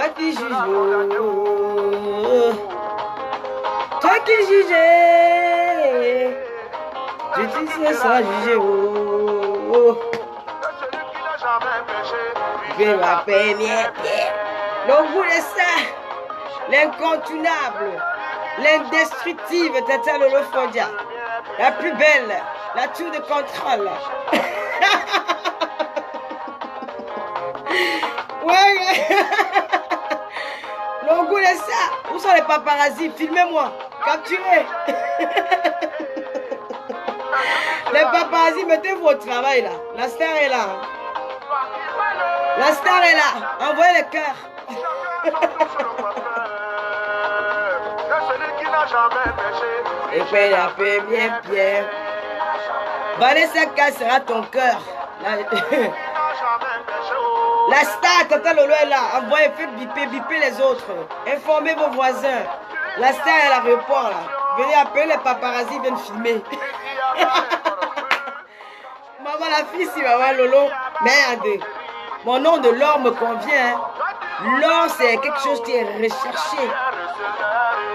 Toi qui juges, toi qui jugeais, tu sais sans juger, je m'appelle bien. Le goût de ça, l'incontournable, l'indestructible Tata Lolo Fondia, la plus belle, la tour de contrôle. Ouais. Le goût de ça. Où sont les paparazzis? Filmez-moi. Capturez. Les paparazzis, mettez votre travail là. La star est là. La star est là. Envoyez les cœurs. Et puis la fait bien. Vanessa cassera ton cœur. La star, Tata Lolo est là. Envoyez, faites biper les autres. Informez vos voisins. La star est à l'aéroport là. Venez appeler les paparazzis, viennent filmer. Maman, la fille, si maman Lolo. Merde. Mon nom de l'or me convient. L'or, c'est quelque chose qui est recherché.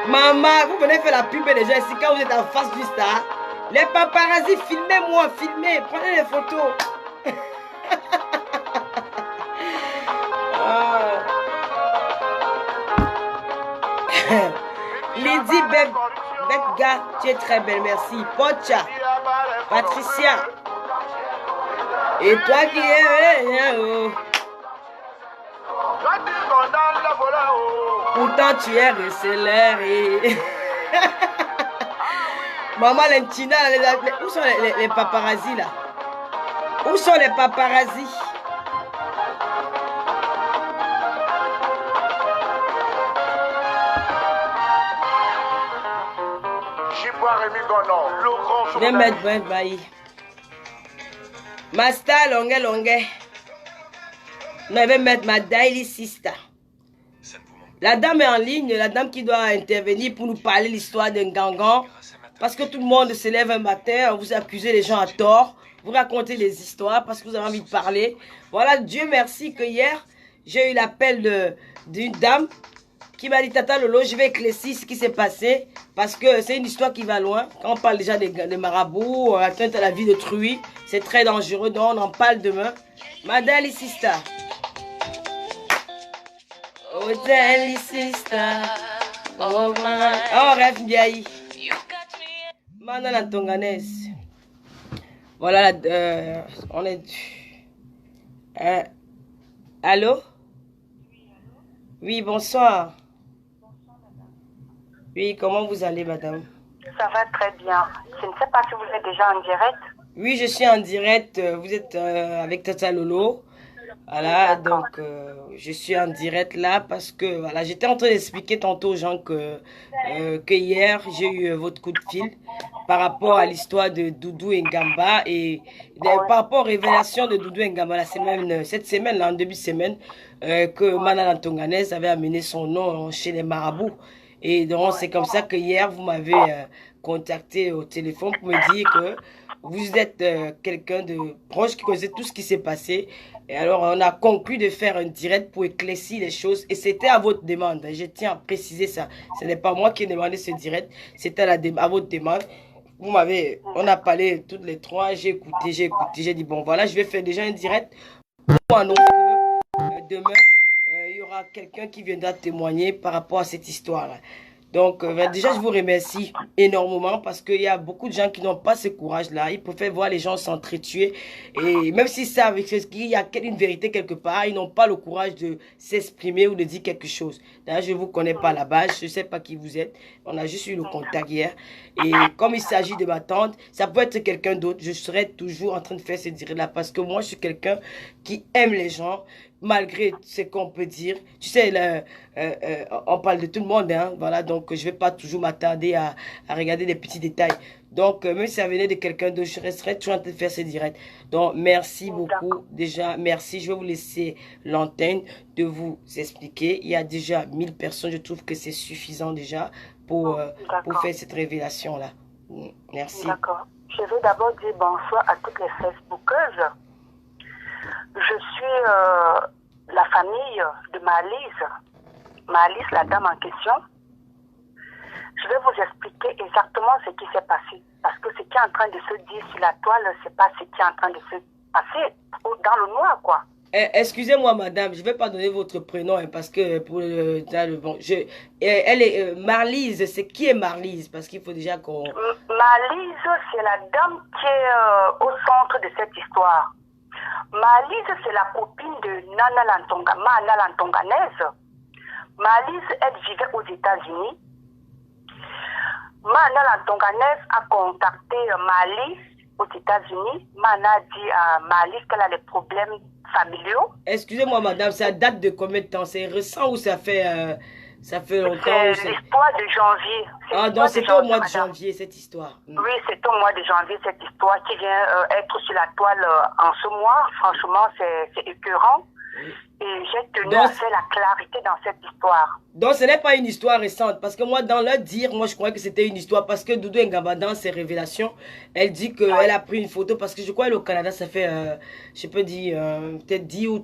Maman, vous venez faire la pub déjà ici quand vous êtes en face du star. Les paparazzis, filmez-moi, filmez. Prenez les photos. Lydie Becga, tu es très belle, merci. Pocha, Patricia. Et toi qui es... Pourtant tu es recéléré. Maman Lentina, où sont les paparazzis là? Où sont les paparazzis? Je vais mettre ben bailli. Master longue. Je vais mettre ma daily sister. La dame est en ligne, la dame qui doit intervenir pour nous parler l'histoire d'un gangan. Parce que tout le monde se lève un matin, vous accusez les gens à tort, vous racontez des histoires parce que vous avez envie de parler. Voilà, Dieu merci que hier, j'ai eu l'appel d'une dame qui m'a dit, Tata Lolo, je vais éclaircir ce qui s'est passé parce que c'est une histoire qui va loin. Quand on parle déjà des marabouts, atteinte à la vie d'autrui, c'est très dangereux, donc on en parle demain. Madame Sister. Oh, Daddy Sister. Oh, rêve bien. Madame Tonganès. Voilà, on est... allô? Oui, bonsoir. Oui, comment vous allez, madame? Ça va très bien. Je ne sais pas si vous êtes déjà en direct. Oui, je suis en direct. Vous êtes avec Tata Lolo. Voilà, donc je suis en direct là parce que voilà, j'étais en train d'expliquer tantôt aux gens que hier j'ai eu votre coup de fil par rapport à l'histoire de Doudou Ngamba et par rapport aux révélations de Doudou Ngamba cette semaine, là, en début de semaine, que Manana Tonganès avait amené son nom chez les marabouts. Et donc c'est comme ça que hier vous m'avez contacté au téléphone pour me dire que vous êtes quelqu'un de proche qui connaissait tout ce qui s'est passé. Et alors, on a conclu de faire un direct pour éclaircir les choses. Et c'était à votre demande. Je tiens à préciser ça. Ce n'est pas moi qui ai demandé ce direct. C'était à votre demande. On a parlé toutes les trois. J'ai écouté. J'ai dit, bon, voilà, je vais faire déjà un direct pour annoncer que demain, il y aura quelqu'un qui viendra témoigner par rapport à cette histoire-là. Donc, déjà, je vous remercie énormément parce qu'il y a beaucoup de gens qui n'ont pas ce courage-là. Ils préfèrent voir les gens s'entretuer. Et même s'ils savent qu'il y a une vérité quelque part, ils n'ont pas le courage de s'exprimer ou de dire quelque chose. D'ailleurs, je ne vous connais pas à la base. Je ne sais pas qui vous êtes. On a juste eu le contact hier. Et comme il s'agit de ma tante, ça peut être quelqu'un d'autre. Je serai toujours en train de faire ce direct-là parce que moi, je suis quelqu'un qui aime les gens. Malgré ce qu'on peut dire. Tu sais, on parle de tout le monde, hein, voilà, donc je ne vais pas toujours m'attarder à regarder des petits détails. Donc, même si ça venait de quelqu'un d'autre, je resterai toujours en train de faire ce direct. Donc, merci beaucoup, déjà, merci. Je vais vous laisser l'antenne de vous expliquer. Il y a déjà 1000 personnes, je trouve que c'est suffisant déjà pour faire cette révélation-là. Merci. D'accord. Je vais d'abord dire bonsoir à toutes les Facebookeuses. Je suis la famille de Malise. Malice, la dame en question, je vais vous expliquer exactement ce qui s'est passé. Parce que ce qui est en train de se dire sur la toile, c'est pas ce qui est en train de se passer dans le noir, quoi. Excusez-moi, madame, je ne vais pas donner votre prénom hein, parce que pour bon, elle est Marlise. C'est qui est Marlise? Parce qu'il faut déjà qu'on. Marlise, c'est la dame qui est au centre de cette histoire. Marlise, c'est la copine de Mana Lantonganaise. Marlise, elle vivait aux États-Unis. Mana Lantonganaise a contacté Marlise aux États-Unis. Mana a dit à Marlise qu'elle a des problèmes familiaux. Excusez-moi, madame, ça date de combien de temps? C'est récent ou ça fait longtemps? C'est l'histoire de janvier. Ah, donc c'était au mois de janvier, cette histoire. Oui, c'est au mois de janvier, cette histoire qui vient être sur la toile en ce mois. Franchement, c'est écœurant. Et j'ai tenu à faire la clarité dans cette histoire. Donc ce n'est pas une histoire récente. Parce que moi, dans leur dire, moi je croyais que c'était une histoire. Parce que Doudou Ngaba, dans ses révélations, elle dit qu'elle a pris une photo. Parce que je crois qu'au Canada, ça fait, je peux dire, peut-être 10 ou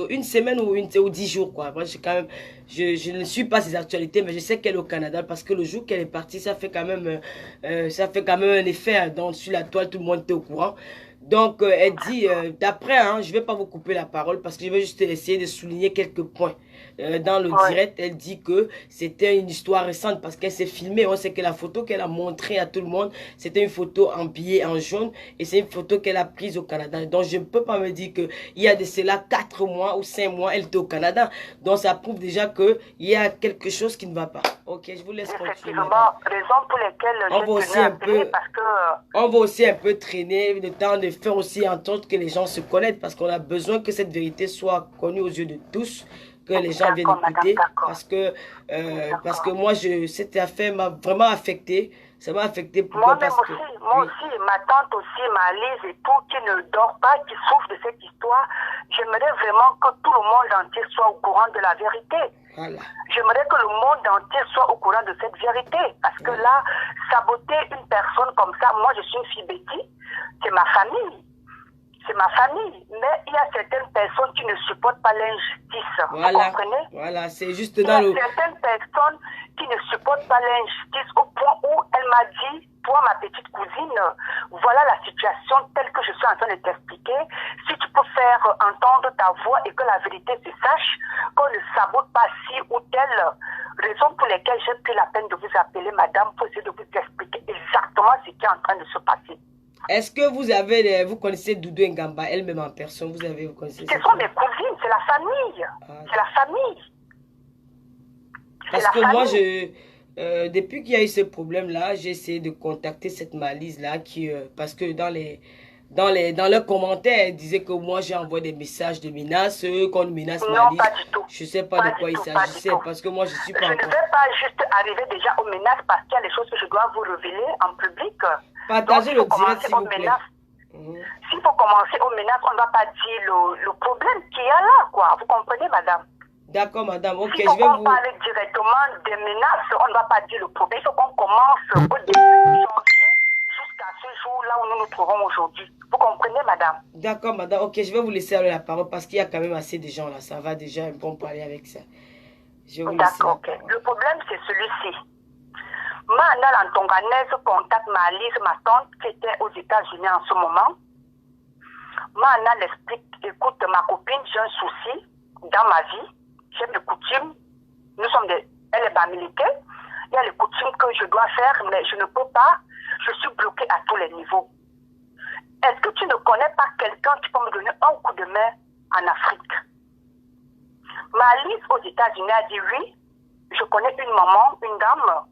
une semaine ou 10 jours. Quoi. Moi, quand même, je ne suis pas ses actualités, mais je sais qu'elle est au Canada. Parce que le jour qu'elle est partie, ça fait quand même un effet. Hein, donc sur la toile, tout le monde était au courant. Donc, elle dit, d'après, hein, je ne vais pas vous couper la parole parce que je vais juste essayer de souligner quelques points. Dans le direct, elle dit que c'était une histoire récente parce qu'elle s'est filmée. On sait que la photo qu'elle a montrée à tout le monde, c'était une photo en billet en jaune et c'est une photo qu'elle a prise au Canada. Donc, je ne peux pas me dire qu'il y a de cela 4 mois ou 5 mois, elle était au Canada. Donc, ça prouve déjà qu'il y a quelque chose qui ne va pas. Ok, je vous laisse continuer. Effectivement, raison pour laquelle on va aussi un peu traîner le temps de faire aussi entendre que les gens se connaissent parce qu'on a besoin que cette vérité soit connue aux yeux de tous, que les gens viennent écouter parce que moi cette affaire m'a vraiment affecté. Ça m'a affecté moi aussi, ma tante aussi, ma Lise et tout, qui ne dort pas, qui souffre de cette histoire. J'aimerais vraiment que tout le monde entier soit au courant de la vérité. Voilà. J'aimerais que le monde entier soit au courant de cette vérité. Parce que là, saboter une personne comme ça, moi je suis une fille Betty, c'est ma famille. C'est ma famille. Mais il y a certaines personnes qui ne supportent pas l'injustice. Voilà. Vous comprenez? Voilà, c'est juste dans le... Il y a certaines personnes qui ne supportent pas l'injustice au point où elle m'a dit, toi ma petite cousine, voilà la situation telle que je suis en train de t'expliquer. Si tu peux faire entendre ta voix et que la vérité se sache, qu'on ne sabote pas ci ou telle raison pour laquelle j'ai pris la peine de vous appeler madame pour essayer de vous expliquer exactement ce qui est en train de se passer. Est-ce que vous connaissez Doudou Ngaba elle-même en personne? Vous connaissez? Ce sont mes cousines, c'est la famille. C'est la famille. Parce que moi, depuis qu'il y a eu ce problème-là, j'ai essayé de contacter cette Marlise-là parce que dans leurs commentaires, elle disait que moi, j'ai envoyé des messages de menaces, qu'on menace Marlise. Non, pas du tout. Je ne sais pas de quoi il s'agissait parce que moi, je suis pas Je ne vais pas juste arriver déjà aux menaces parce qu'il y a des choses que je dois vous révéler en public. Partagez le direct, s'il vous plaît. S'il faut commencer aux menaces, on ne va pas dire le problème qu'il y a là, quoi. Vous comprenez, madame? D'accord, madame. Ok, je vais vous parler directement des menaces, on ne va pas dire le problème. Il faut qu'on commence au début de janvier jusqu'à ce jour-là où nous nous trouvons aujourd'hui. Vous comprenez, madame? D'accord, madame. Ok, je vais vous laisser la parole parce qu'il y a quand même assez de gens là. Ça va déjà un peu parler avec ça. D'accord, ok. Le problème, c'est celui-ci. Mana Lantonganaise contacte Marlise, ma tante, qui était aux États-Unis en ce moment. Mana l'explique, écoute, ma copine, j'ai un souci dans ma vie. J'ai des coutumes. Elle est bamilitaire. Il y a les coutumes que je dois faire, mais je ne peux pas. Je suis bloquée à tous les niveaux. Est-ce que tu ne connais pas quelqu'un qui peut me donner un coup de main en Afrique? Marlise aux États-Unis a dit oui. Je connais une maman, une dame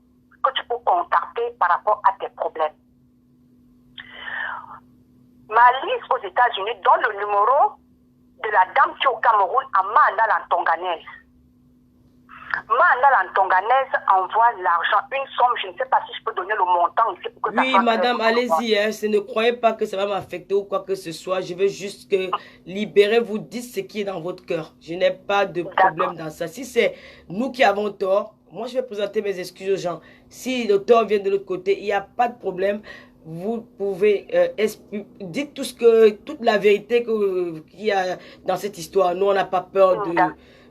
que tu peux contacter par rapport à tes problèmes. Marlise aux États-Unis donne le numéro de la dame qui est au Cameroun à Mana Lantonganaise. Mana Lantonganaise envoie l'argent, une somme, je ne sais pas si je peux donner le montant ici. Pour que oui, madame, allez-y, hein, ne croyez pas que ça va m'affecter ou quoi que ce soit. Je veux juste que libérez, vous dites ce qui est dans votre cœur. Je n'ai pas de problème dans ça. Si c'est nous qui avons tort, moi je vais présenter mes excuses aux gens. Si le tort vient de l'autre côté, il n'y a pas de problème. Vous pouvez dites toute la vérité qu'il y a dans cette histoire. Nous, on n'a pas peur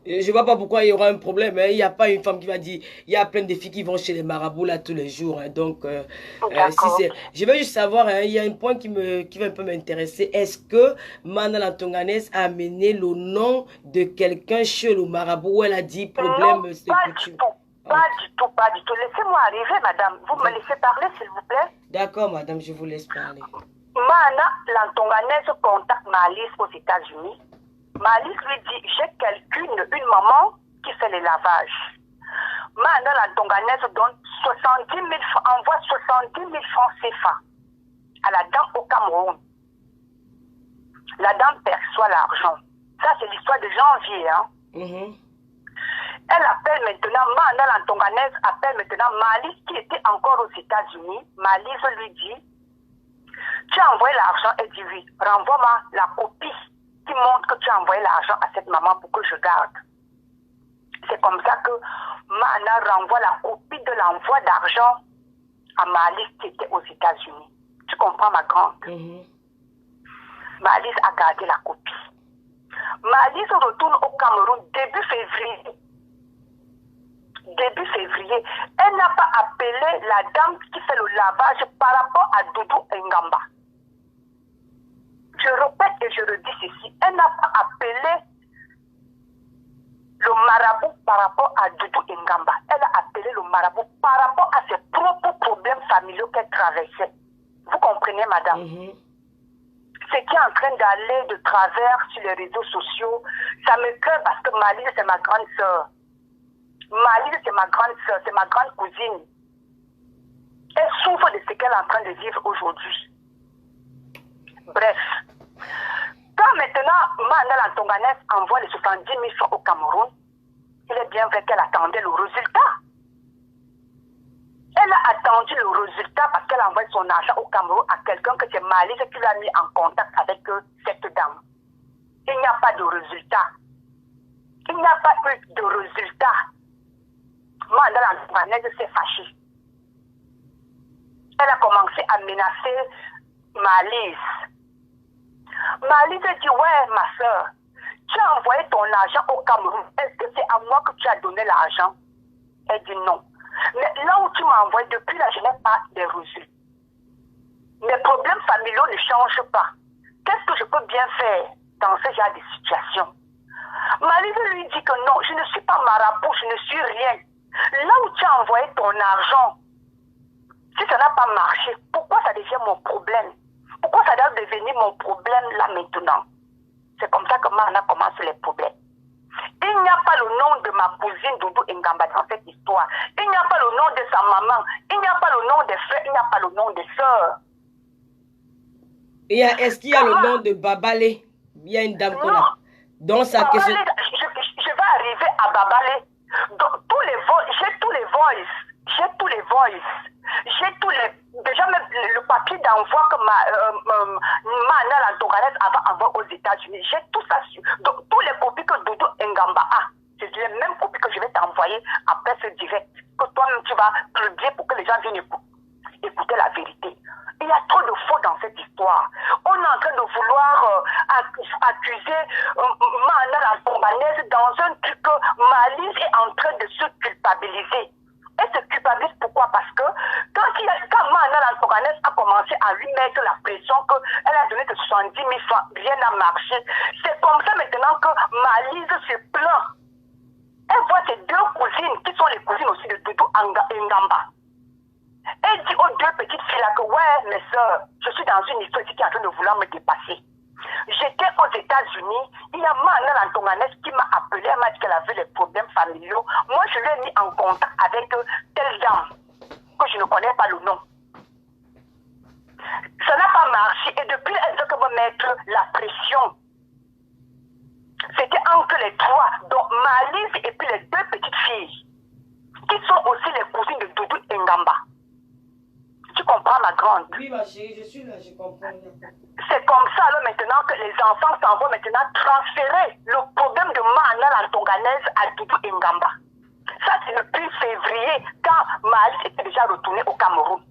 Je vois pas pourquoi il y aura un problème. Hein. Il n'y a pas une femme qui va dire, il y a plein de filles qui vont chez les marabouts là tous les jours. Hein. Donc, si D'accord. c'est, je veux juste savoir, hein, il y a un point qui va un peu m'intéresser. Est-ce que Mana Lantonganès a amené le nom de quelqu'un chez le marabout où elle a dit Non, problème de pas du coutume? tout. Pas Ok. du tout, pas du tout. Laissez-moi arriver, madame. Vous me laissez parler, s'il vous plaît. D'accord, madame, je vous laisse parler. Mana Lantonganès contacte Malice aux États-Unis. Malice lui dit, j'ai une maman qui fait les lavages. Mana Lantonganès donne 70 000 francs, envoie 70 000 francs CFA à la dame au Cameroun. La dame perçoit l'argent. Ça, c'est l'histoire de janvier. Hein. Elle appelle maintenant, Mana Lantonganès appelle maintenant Malice qui était encore aux États-Unis. Malice lui dit, tu as envoyé l'argent? Elle dit oui. Renvoie-moi la copie qui montre que tu as envoyé l'argent à cette maman pour que je garde. C'est comme ça que Mana renvoie la copie de l'envoi d'argent à Malice qui était aux États-Unis. Tu comprends, ma grande? Malice a gardé la copie. Malice retourne au Cameroun début février. Début février. Elle n'a pas appelé la dame qui fait le lavage par rapport à Doudou Ngamba. Je répète et je redis ceci. Elle n'a pas appelé le marabout par rapport à Doudou Ngamba. Elle a appelé le marabout par rapport à ses propres problèmes familiaux qu'elle traversait. Vous comprenez, madame? Ce qui est en train d'aller de travers sur les réseaux sociaux, ça me craint parce que Malice, c'est ma grande sœur. Malice, c'est ma grande sœur, c'est ma grande cousine. Elle souffre de ce qu'elle est en train de vivre aujourd'hui. Bref. Quand maintenant Mana Lantonganès envoie les 70 000 francs au Cameroun, il est bien vrai qu'elle attendait le résultat. Elle a attendu le résultat parce qu'elle a envoyé son argent au Cameroun à quelqu'un que c'est Malice qui l'a mis en contact avec cette dame. Il n'y a pas de résultat. Il n'y a pas eu de résultat. Mana Lantonganès s'est fâchée. Elle a commencé à menacer Malice. Malice dit, ouais, ma soeur, tu as envoyé ton argent au Cameroun. Est-ce que c'est à moi que tu as donné l'argent? Elle dit non. Mais là où tu m'as envoyé, depuis là, je n'ai pas de reçus. Mes problèmes familiaux ne changent pas. Qu'est-ce que je peux bien faire dans ce genre de situation? Malice lui dit que non, je ne suis pas marabout, je ne suis rien. Là où tu as envoyé ton argent, si ça n'a pas marché, pourquoi ça devient mon problème? Pourquoi ça doit devenir mon problème là maintenant? C'est comme ça que Mana commence les problèmes. Il n'y a pas le nom de ma cousine Doudou Ngamba dans cette histoire. Il n'y a pas le nom de sa maman. Il n'y a pas le nom des frères. Il n'y a pas le nom des sœurs. Est-ce qu'il y a le nom de Babalé? Il y a une dame qu'on a. Dans sa question. Je vais arriver à Babalé. J'ai tous les voices. J'ai tous les... Déjà même le papier d'envoi que Mana Lantonganès avait envoyé aux États-Unis. J'ai tout ça sur. Donc tous les copies que Doudou Ngamba a, c'est les mêmes copies que je vais t'envoyer après ce direct. Que toi-même tu vas publier pour que les gens viennent écouter la vérité. Il y a trop de faux dans cette histoire. On est en train de vouloir accuser Mana Lantonganès dans un truc que Malice est en train de se culpabiliser. Elle se culpabilise pourquoi? Parce que quand Mana Lantonganès a commencé à lui mettre la pression qu'elle a donné de 70 000 francs, rien n'a marché. C'est comme ça maintenant que Malice se plaint. Elle voit ses deux cousines, qui sont les cousines aussi de Doudou Ngamba. Elle dit aux deux petites filles là que ouais, mes soeurs, je suis dans une histoire qui est en train de vouloir me dépasser. J'étais aux États-Unis, il y a Mana Lantonganès qui m'a appelé, elle m'a dit qu'elle avait des problèmes familiaux. Moi, je l'ai mis en contact avec telle dame, que je ne connais pas le nom. Ça n'a pas marché et depuis, elle veut que me mettre la pression. C'était entre les trois, donc Malice et puis les deux petites filles, qui sont aussi les cousines de Doudou Ngamba. Tu comprends, ma grande? Oui, ma chérie, je suis là, je comprends. C'est comme ça, là, maintenant, que les enfants s'en vont maintenant transférer le problème de Mana Lantonganès à Doudou Ngamba. Ça, c'est depuis février, quand Malice était déjà retourné au Cameroun.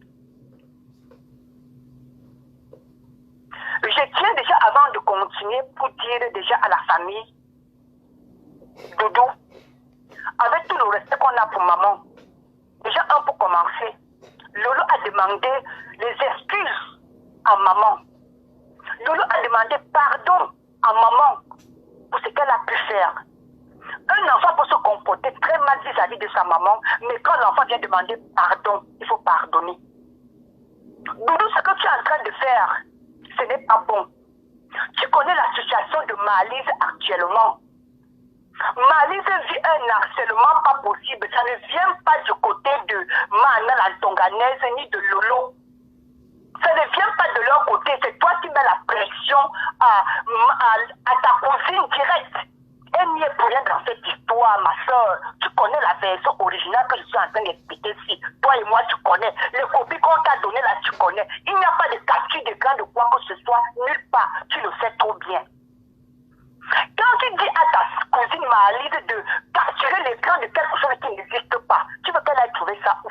Je tiens déjà, avant de continuer, pour dire déjà à la famille Doudou, avec tout le respect qu'on a pour maman, déjà pour commencer, Lolo a demandé les excuses à maman. Lolo a demandé pardon à maman pour ce qu'elle a pu faire. Un enfant peut se comporter très mal vis-à-vis de sa maman, mais quand l'enfant vient demander pardon, il faut pardonner. Doudou, ce que tu es en train de faire, ce n'est pas bon. Tu connais la situation de Malise actuellement. Malise vit un harcèlement pas possible. Ça ne vient pas du côté de Mana la Tonganaise ni de Lolo. Ça ne vient pas de leur côté. C'est toi qui mets la pression à ta cousine directe. Elle n'y est pour rien dans cette histoire, ma soeur. Tu connais la version originale que je suis en train d'expliquer ici. Toi et moi, tu connais. Les copies qu'on t'a données là, tu connais. Il n'y a pas de capture d'écran de quoi que ce soit, nulle part. Tu le sais trop bien. Quand tu dis à ta cousine Malise de capturer l'écran de quelque chose qui n'existe pas, tu veux qu'elle aille trouver ça où?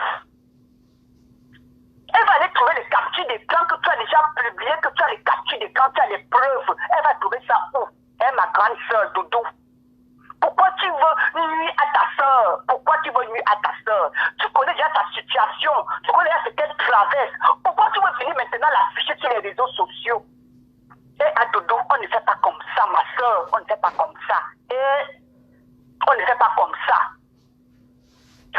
Elle va aller trouver les captures d'écran que tu as déjà publiées, que tu as les captures d'écran, tu as les preuves. Elle va trouver ça où? Elle, ma grande soeur, Doudou. Pourquoi tu veux nuire à ta soeur? Pourquoi tu veux nuire à ta soeur? Tu connais déjà ta situation. Tu connais déjà ce qu'elle traverse. Pourquoi tu veux venir maintenant l'afficher sur les réseaux sociaux? Et à Doudou, on ne fait pas comme ça, ma soeur. On ne fait pas comme ça. Et on ne fait pas comme ça.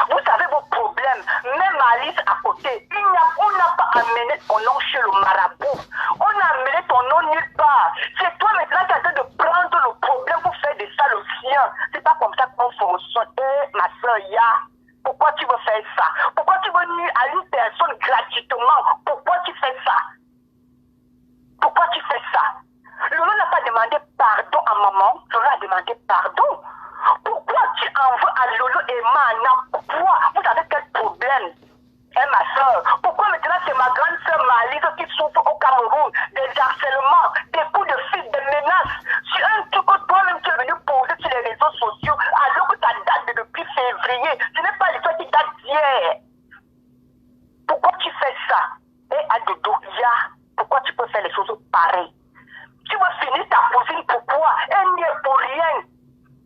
Vous savez vos problèmes. Même Alice à côté, on n'a pas amené ton nom chez le marabout. On a amené ton nom nulle part. C'est toi maintenant qui es en train de prendre le problème pour faire de ça le sien. C'est pas comme ça qu'on fonctionne. Eh, ma soeur, pourquoi tu veux faire ça? Pourquoi tu veux nuire à une personne gratuitement? Pourquoi tu fais ça? Pourquoi tu fais ça? Lolo n'a pas demandé pardon à maman. Lolo a demandé pardon. Pourquoi tu en veux à Lolo et Mana? Pourquoi? Vous avez quel problème? Eh ma soeur, pourquoi maintenant c'est ma grande soeur Malise qui souffre au Cameroun des harcèlements, des coups de fil, des menaces? Sur un truc que toi-même tu es venu poser sur les réseaux sociaux alors que ça date depuis février. Ce n'est pas l'histoire qui date d'hier. Pourquoi tu fais ça? Et à Doudou, pourquoi tu peux faire les choses pareilles? Tu veux finir ta cousine, pourquoi? Elle n'y est pour rien.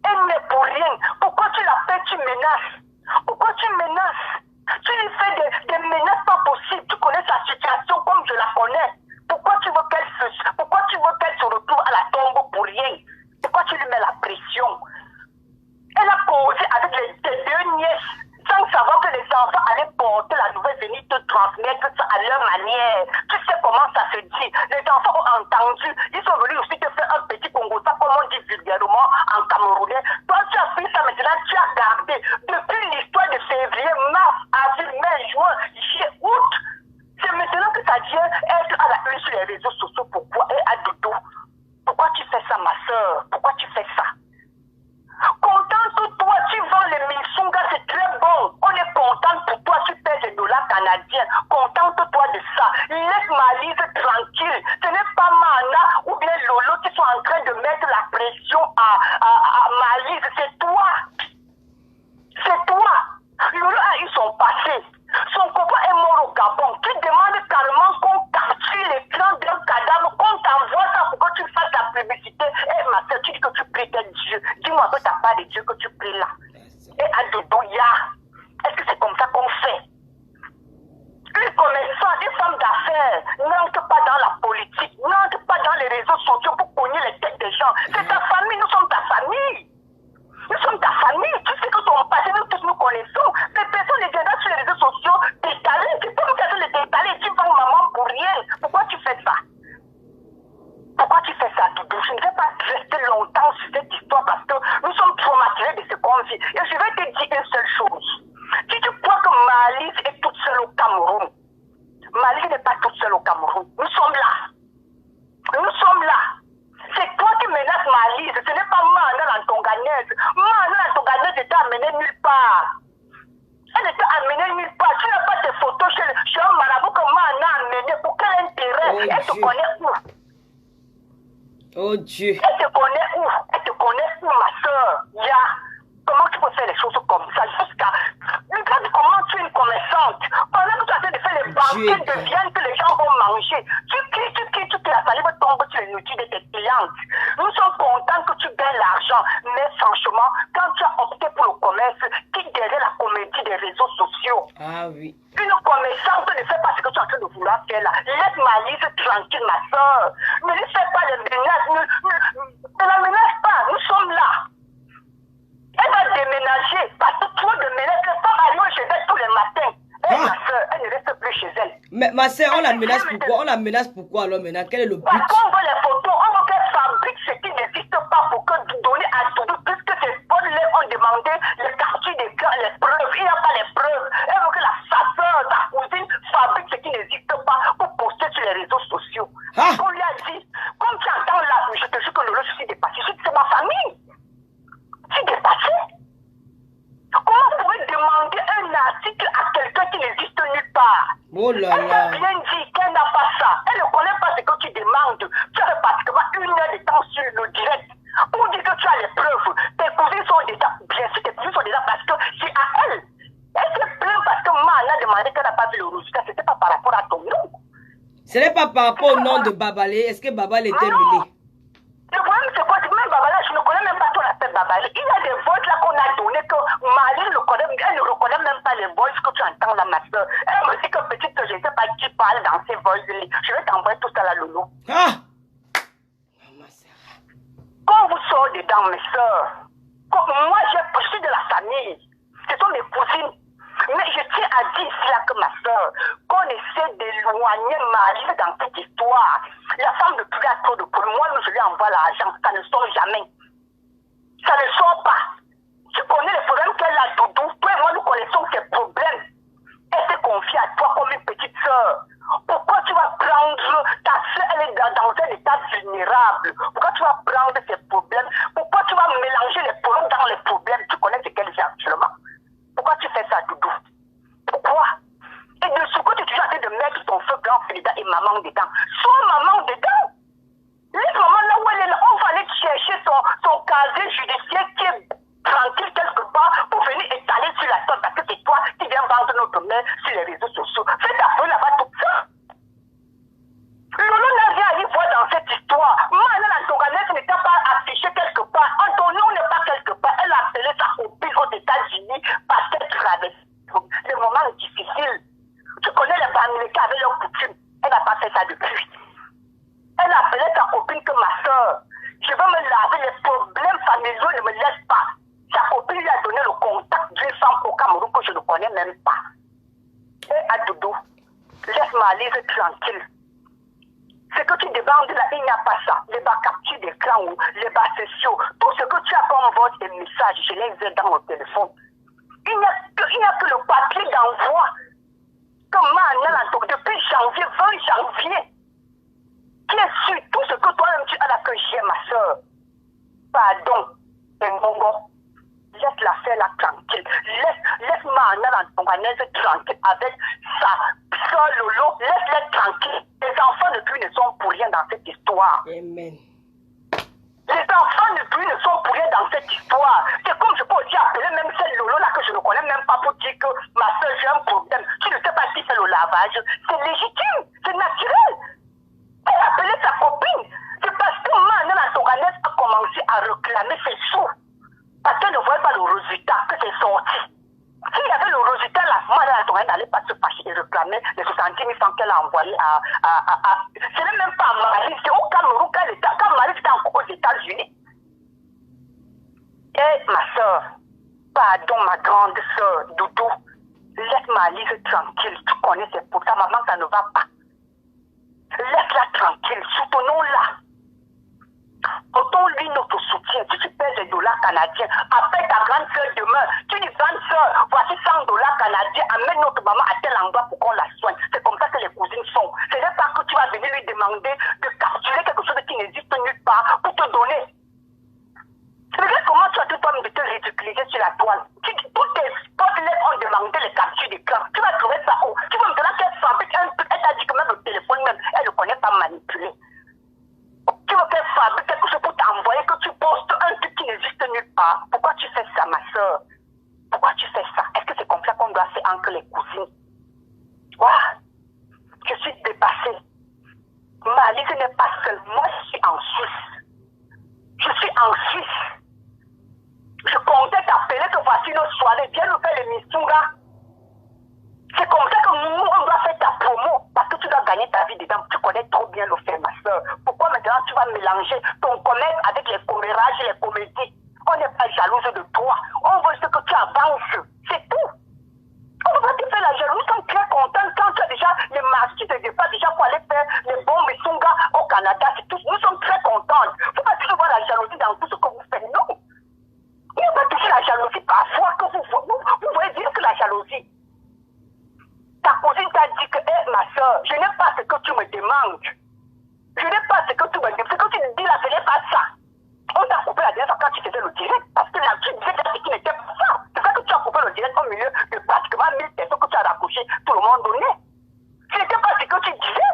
Elle n'est pour rien. Pourquoi tu l'appelles, tu menaces? Pourquoi tu menaces? Tu lui fais des menaces pas possibles. Tu connais sa situation comme je la connais. Pourquoi tu veux qu'elle se retrouve à la tombe pour rien? Pourquoi tu lui mets la pression? Elle a causé avec tes deux nièces sans savoir que les enfants allaient porter la nouvelle venue te transmettre ça à leur manière. Tu sais comment ça se dit. Les enfants ont entendu. Ils sont venus aussi te faire un petit Congo, ça comme on dit vulgairement en camerounais. Toi, tu as pris ça maintenant, tu as gardé. Depuis l'histoire de février, mars, avril, mai, juin, juillet, août. C'est maintenant que ça vient être à la une sur les réseaux sociaux. Pourquoi? Et à Doudou. Pourquoi tu fais ça, ma soeur? Pourquoi tu fais ça? Contente-toi, tu vends les Milsunga, c'est très bon. On est content pour toi, tu payes des dollars canadiens. Contente-toi de ça. Laisse Malise tranquille. Ce n'est pas Mana ou bien Lolo qui sont en train de mettre la pression à Malise. C'est toi. C'est toi. Lolo a eu son passé. Son copain est mort au Gabon. Tu demandes carrément qu'on capture l'écran d'un cadavre, qu'on t'envoie ça pour que tu fasses la publicité. Et ma soeur, tu dis que tu pries quel Dieu. Dis-moi que tu n'as pas de Dieu que tu pries là. Et à Doudou, est-ce que c'est comme ça qu'on fait? Les commerçants, des femmes d'affaires, n'entrent pas dans la politique, n'entrent pas dans les réseaux sociaux pour cogner les têtes des gens. C'est ta famille, nous sommes ta famille. Nous sommes ta famille. Tu sais que ton passé, nous tous nous connaissons. Les personnes les viendront sur les réseaux sociaux détaler. Tu peux nous faire les détaler. Tu vends maman pour rien. Pourquoi tu fais ça? Pourquoi tu fais ça, Doudou? Je ne vais pas rester longtemps sur cette histoire parce que nous sommes traumatisés de ce qu'on vit. Et je vais te dire une seule chose. Si tu crois que Malise est toute seule au Cameroun, Malise n'est pas toute seule au Cameroun. Nous sommes là. Nous sommes là. C'est toi qui menaces Malise. Ce n'est pas Mana la Tonganaise. Mana la Tonganaise n'est amenée nulle part. Elle n'était amenée nulle part. Tu n'as pas tes photos chez un marabout que Mana a amené. Pour quel intérêt? Oh, elle te connaît où? Oh Dieu. Elle te connaît où? Elle te connaît où, ma soeur? Comment tu peux faire les choses comme ça? Regarde comment tu es une commerçante. Pendant que tu es en train de faire les banquettes de viande que les gens vont manger, tu cries, la salive tombe sur les nourritures de tes clientes. Nous sommes contents que tu gagnes l'argent, mais franchement, métier des réseaux sociaux. Ah oui. Une commerçante ne fait pas ce que tu es en train de vouloir faire là. Laisse ma lise tranquille, ma soeur. Ne lui fais pas les menaces. Ne la menace pas. Nous sommes là. Elle va déménager parce que trop de menaces. Les femmes arrivent chez elle tous les matins. Et ma soeur, elle ne reste plus chez elle. Mais ma soeur, on la menace pourquoi? On la menace pourquoi alors maintenant? Quel est le but? Parce qu'on veut les photos. On veut qu'elle fabrique ce qui n'existe pas pour que donner à tout. Puisque ces bonnes-là ont demandé les captures d'écran, les preuves. Il n'y a pas les preuves. Elle veut que sa soeur, ta cousine fabrique ce qui n'existe pas pour poster sur les réseaux sociaux. Ah. On lui a dit, comme tu entends là, je te jure que je suis dépassé. C'est ma famille. Je suis dépassé. Comment vous pouvez demander un article à quelqu'un qui n'existe nulle part? Oh là Elle là. a bien dit qu'elle n'a pas ça. Elle ne connaît pas ce que tu demandes. Tu as pratiquement 1 heure de temps sur le direct pour dire que tu as les preuves. Tes cousines sont déjà, bien sûr, tes cousines sont déjà parce que c'est à elle. Elle se plaint parce que Mana a demandé qu'elle n'a pas vu le résultat. Ce n'était pas par rapport à ton nom. Ce n'est pas par rapport au nom de Babalé. Est-ce que Babalé était mêlé? Le problème, c'est quoi? Même Babala, je ne connais même pas ton appel Babalé. Il y a des voix là qu'on a donné que Mali ne reconnaît, elle ne reconnaît même pas les voix que tu entends là, ma soeur. Elle me dit que petite, que je ne sais pas qui parle dans ces voix-là. Je vais t'envoyer tout ça là, Loulou. Ah! Quand vous sortez dedans, mes soeurs, moi, je suis de la famille. Ce sont mes cousines. Mais je tiens à dire ici là que ma soeur, qu'on essaie d'éloigner Marie dans cette histoire. La femme ne plus trop de pour moi, je lui envoie l'argent. Ça ne sort jamais. Ça ne sort pas. Tu connais les problèmes qu'elle a, Doudou. Toi et moi, nous connaissons ses problèmes. Elle se confie à toi comme une petite soeur. Pourquoi tu vas prendre ta soeur, elle est dans un état vulnérable. Pourquoi tu vas prendre ses problèmes? Pourquoi tu vas mélanger les problèmes dans les problèmes? Tu connais ce qu'elle fait actuellement. Pourquoi tu fais ça, Doudou? Pourquoi? Et de ce côté, tu es en train de mettre ton feu grand dedans et maman dedans. Sois maman dedans. Laisse maman là où elle est là. On va aller chercher son casier judiciaire qui est tranquille quelque part pour venir étaler sur la table parce que c'est toi qui viens vendre notre mère sur les réseaux sociaux. Fais ta feu là-bas tout ça. Lolo n'a rien à y voir dans cette histoire. Maman, la Toganesse n'était pas affichée quelque part. Ton nom n'est pas quelque part. Elle a appelé sa copine aux États-Unis parce qu'elle traverse des moments difficiles. Tu connais les Américains avec leurs coutumes. Elle n'a pas fait ça depuis. Elle a appelé sa copine que ma soeur. Je veux me laver, les problèmes familiaux ne me laissent pas. Sa copine lui a donné le contact d'une femme au Cameroun que je ne connais même pas. Et à Doudou, laisse ma lise tranquille. Ce que tu demandes là, il n'y a pas ça. Les bas captures d'écran ou les bas sociaux, tout ce que tu as comme vote et message, je les ai dans mon téléphone. Il n'y a que le papier d'envoi. Comme depuis janvier, 20 janvier, qui est sur tout ce que toi-même tu as là que j'ai, ma soeur. Pardon, Mbongo. Laisse-la faire là tranquille. Laisse Mana dans ton canesse tranquille avec sa soeur Lolo. Laisse-les tranquille. Les enfants de plus ne sont pour rien dans cette histoire. Amen. Les enfants de plus ne sont pour rien dans cette histoire. C'est comme je peux aussi appeler même celle Lolo là que je ne connais même pas pour dire que ma soeur j'ai un problème. Tu ne sais pas qui fait le lavage. C'est légitime. C'est naturel. Elle a appelé sa copine. C'est parce que Mana dans ton canesse a commencé à réclamer ses sous. Parce qu'elle ne voyait pas le résultat que c'est sorti. S'il y avait le résultat, la femme n'allait pas se fâcher et réclamer les 70 000 francs qu'elle a envoyés ce n'est même pas à Marie, c'est au Cameroun quand Marie était encore aux États-Unis. Et ma soeur, pardon ma grande soeur, Doudou, laisse ma lise tranquille. Tu connais, c'est pour ta maman, ça ne va pas. Laisse-la tranquille, soutenons-la. Autant-lui notre soutien. Si tu payes des dollars canadiens, appelle ta grande soeur demain. Tu dis, grande soeur, voici 100 dollars canadiens, amène notre maman à tel endroit pour qu'on la soigne. C'est comme ça que les cousines font. Ce n'est pas que tu vas venir lui demander de capturer quelque chose qui n'existe nulle part pour te donner. Regarde comment tu as tout toi de te ridiculiser sur la toile. Tous tes potes ont demandé les captures d'écran. Tu vas trouver ça où? Tu vas me dire qu'elle fabrique un truc. Elle t'a dit que même le téléphone même, elle ne connaît pas manipuler. Tu veux qu'elle fabrique quelque chose pour t'envoyer, que tu postes un truc qui n'existe nulle part. Pourquoi tu fais ça, ma soeur? Pourquoi tu fais ça? Est-ce que c'est comme ça qu'on doit faire entre les cousines? Waouh! Je suis dépassée. Ma liste n'est pas seule. Moi, je suis en Suisse. Je suis en Suisse. Je comptais t'appeler que voici nos soirées. Viens nous faire l'émission là mélanger ton commerce avec les commérages et les comédies. On n'est pas jalouse de toi. On veut ce que tu avances. C'est tout. On ne va pas te faire la jalousie. Nous sommes très contents quand tu as déjà les marchés de départ déjà pour aller faire les bombes et Sunga au Canada. Nous sommes très contents. Il ne faut pas toujours voir la jalousie dans tout ce que vous faites. Non. Il n'y a pas toujours la jalousie parfois que vous voyez dire que la jalousie. Ta cousine t'a dit que, hé, ma soeur, je n'ai pas ce que tu me demandes. Je n'ai pas ce que tu me demandes. Ce que tu dis là, ce n'est pas ça. On t'a coupé la dernière fois quand tu faisais le direct. Parce que là, tu disais que ce qui n'était pas ça. C'est ça que tu as coupé le direct au milieu de pratiquement 1000 personnes que tu as raccroché. Tout le monde donnait. Ce n'était pas ce que tu disais.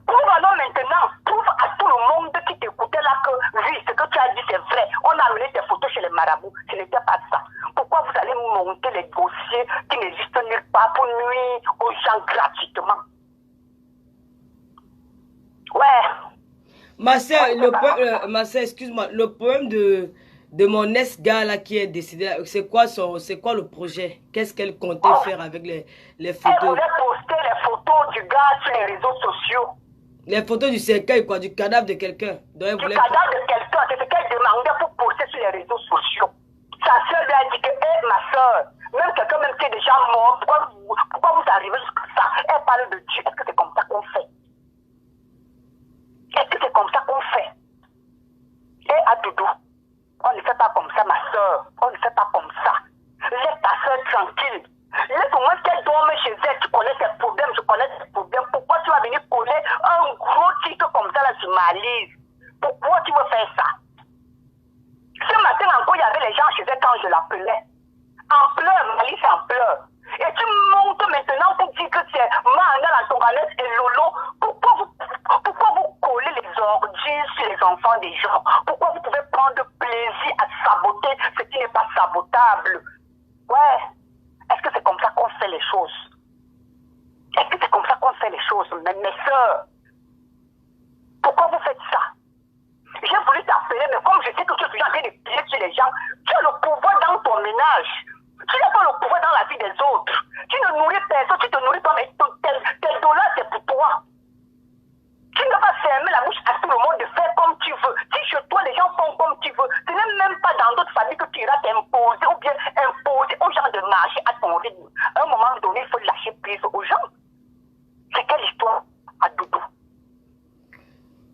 Prouve alors maintenant. Prouve à tout le monde qui t'écoutait là que, oui, ce que tu as dit, c'est vrai. On a amené tes photos chez les marabouts. Ce n'était pas ça. Pourquoi vous allez monter les dossiers qui n'existent nulle part pour nuire aux gens gratuitement? Ouais. Ma soeur, excuse-moi, le problème de mon ex-gars là qui est décédé, c'est quoi le projet? Qu'est-ce qu'elle comptait faire avec les photos? Elle voulait poster les photos du gars sur les réseaux sociaux. Les photos du cercueil, quoi, du cadavre de quelqu'un. Du cadavre de quelqu'un, c'est ce qu'elle demandait pour poster sur les réseaux sociaux. Sa soeur lui a dit que, hé, ma soeur, même quelqu'un même qui est déjà mort, pourquoi vous arrivez jusqu'à ça? Elle parle de Dieu. Est-ce que c'est comme ça qu'on fait? Est-ce que c'est comme ça qu'on fait? Et à Doudou, on ne fait pas comme ça, ma soeur. On ne fait pas comme ça. Laisse ta soeur tranquille. Laisse au moins qu'elle dorme chez elle. Tu connais ses problèmes, je connais ses problèmes. Pourquoi tu vas venir coller un gros titre comme ça là sur ma liste? Pourquoi tu veux faire ça? Ce matin encore, il y avait les gens chez elle quand je l'appelais. En pleurs, Malice en pleurs. Et tu montes maintenant pour dire que c'est Mana, la Tonganès et Lolo. Pourquoi vous collez les ordures sur les enfants des gens? Pourquoi vous pouvez prendre plaisir à saboter ce qui n'est pas sabotable? Ouais. Est-ce que c'est comme ça qu'on fait les choses? Est-ce que c'est comme ça qu'on fait les choses? Mes soeurs, pourquoi vous faites ça? J'ai voulu t'appeler, mais comme je sais que tu es en train de piller sur les gens, tu as le pouvoir dans ton ménage. Tu n'as pas le pouvoir dans la vie des autres. Tu ne nourris personne, tu te nourris pas, mais tes dollars, c'est pour toi. Tu ne vas pas fermer la bouche à tout le monde de faire comme tu veux. Si chez toi, les gens font comme tu veux, ce n'est même pas dans d'autres familles que tu iras t'imposer ou bien imposer aux gens de marcher à ton rythme. À un moment donné, il faut lâcher prise aux gens. C'est quelle histoire à Doudou?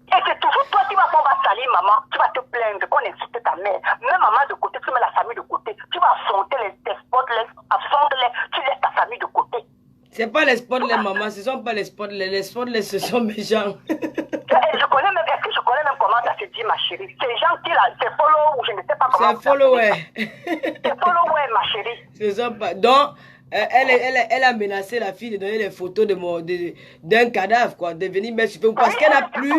Et c'est toujours toi qui vas salir maman, tu vas te plaindre qu'on insulte ta mère. Mets maman de côté, tu mets la famille de côté. Tu vas affronter tes spots-les, tu laisses ta famille de côté. C'est pas les spots-les maman, ce sont pas les spots-les ce sont mes gens. Je connais même, est-ce que je connais même comment ça se dit ma chérie? Ces gens qui là, c'est follow ou je ne sais pas comment. C'est follower. C'est follower ma chérie. Ce sont pas. Donc, elle a menacé la fille de donner les photos d'un cadavre, quoi, de venir mettre sur Facebook parce qu'elle n'a plus.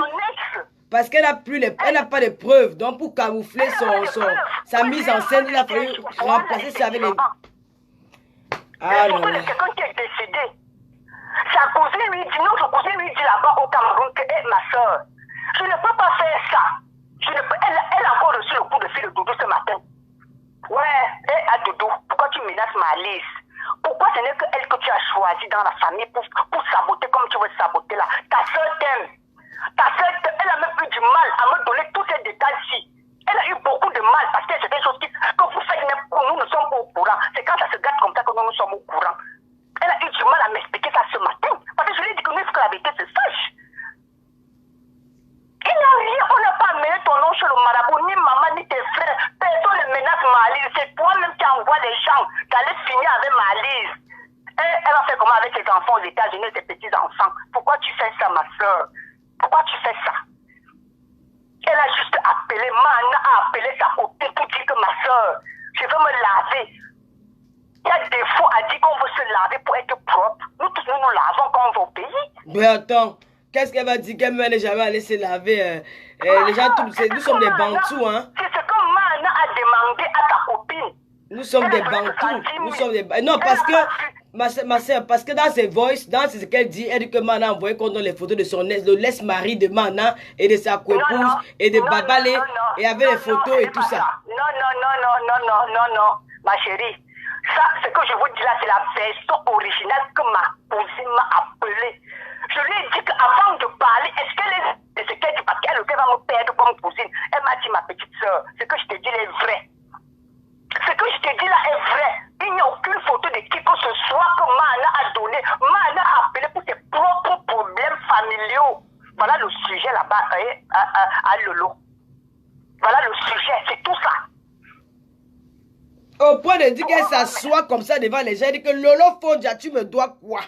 Parce qu'elle n'a plus elle n'a pas de preuves. Donc pour camoufler sa mise en scène, il a fallu remplacer ça avec les. Ah non. Quelqu'un qui est décédé. Sa cousine lui dit, notre cousine lui dit là-bas au Cameroun que, hé, ma soeur, je ne peux pas faire ça. Elle a encore reçu le coup de fil de Doudou ce matin. Ouais, hé, à Doudou, pourquoi tu menaces ma liste? Pourquoi ce n'est que elle que tu as choisi dans la famille pour saboter comme tu veux saboter là? Ta soeur t'aime. Ta soeur, elle a même eu du mal à me donner tous ces détails-ci. Elle a eu beaucoup de mal parce que c'est des choses que vous faites, nous ne sommes pas au courant. C'est quand ça se gâte comme ça que nous sommes au courant. Elle a eu du mal à m'expliquer ça ce matin. Parce que je lui ai dit que nous, il faut que la vérité se sache. Il n'y a rien, on n'a pas amené ton nom chez le marabout, ni maman, ni tes frères. Personne ne menace Malise. C'est toi-même qui envoie les gens d'aller finir avec Malise. Elle va faire comment avec ses enfants aux États-Unis, ses petits-enfants? Pourquoi tu fais ça, ma soeur? Pourquoi tu fais ça? Elle a juste appelé, Mana a appelé sa copine pour dire que ma soeur, je veux me laver. Il y a des fois à dire qu'on veut se laver pour être propre. Nous tous, nous lavons quand on va au pays. Mais attends, qu'est-ce qu'elle va dire qu'elle n'est jamais allée se laver? Les gens, nous sommes des Bantous, hein? C'est ce que Mana a demandé à ta copine. Nous sommes des Bantous. Nous sommes des... Non, parce que... Ma soeur, parce que dans ses voices, dans ce qu'elle dit, elle dit que Mana a envoyé qu'on donne les photos de son ex, le laisse-mari de Mana et de sa co-épouse et de Babalé, et avec les photos et tout ça. Non, ma chérie. Ça, ce que je vous dis là, c'est la version originale que ma cousine m'a appelée. Je lui ai dit qu'avant de parler, est-ce qu'elle est de ce qu'elle dit, parce qu'elle va me perdre comme cousine. Elle m'a dit, ma petite soeur, ce que je te dis là est vrai. Ce que je te dis là est vrai. Il n'y a aucune photo de qui que ce soit que Mana a donné. Mana a appelé pour ses propres problèmes familiaux. Voilà le sujet là-bas à Lolo. Voilà le sujet, c'est tout ça. Au point de dire qu'elle s'assoit comme ça devant les gens, elle dit que Lolo Fodja, tu me dois quoi?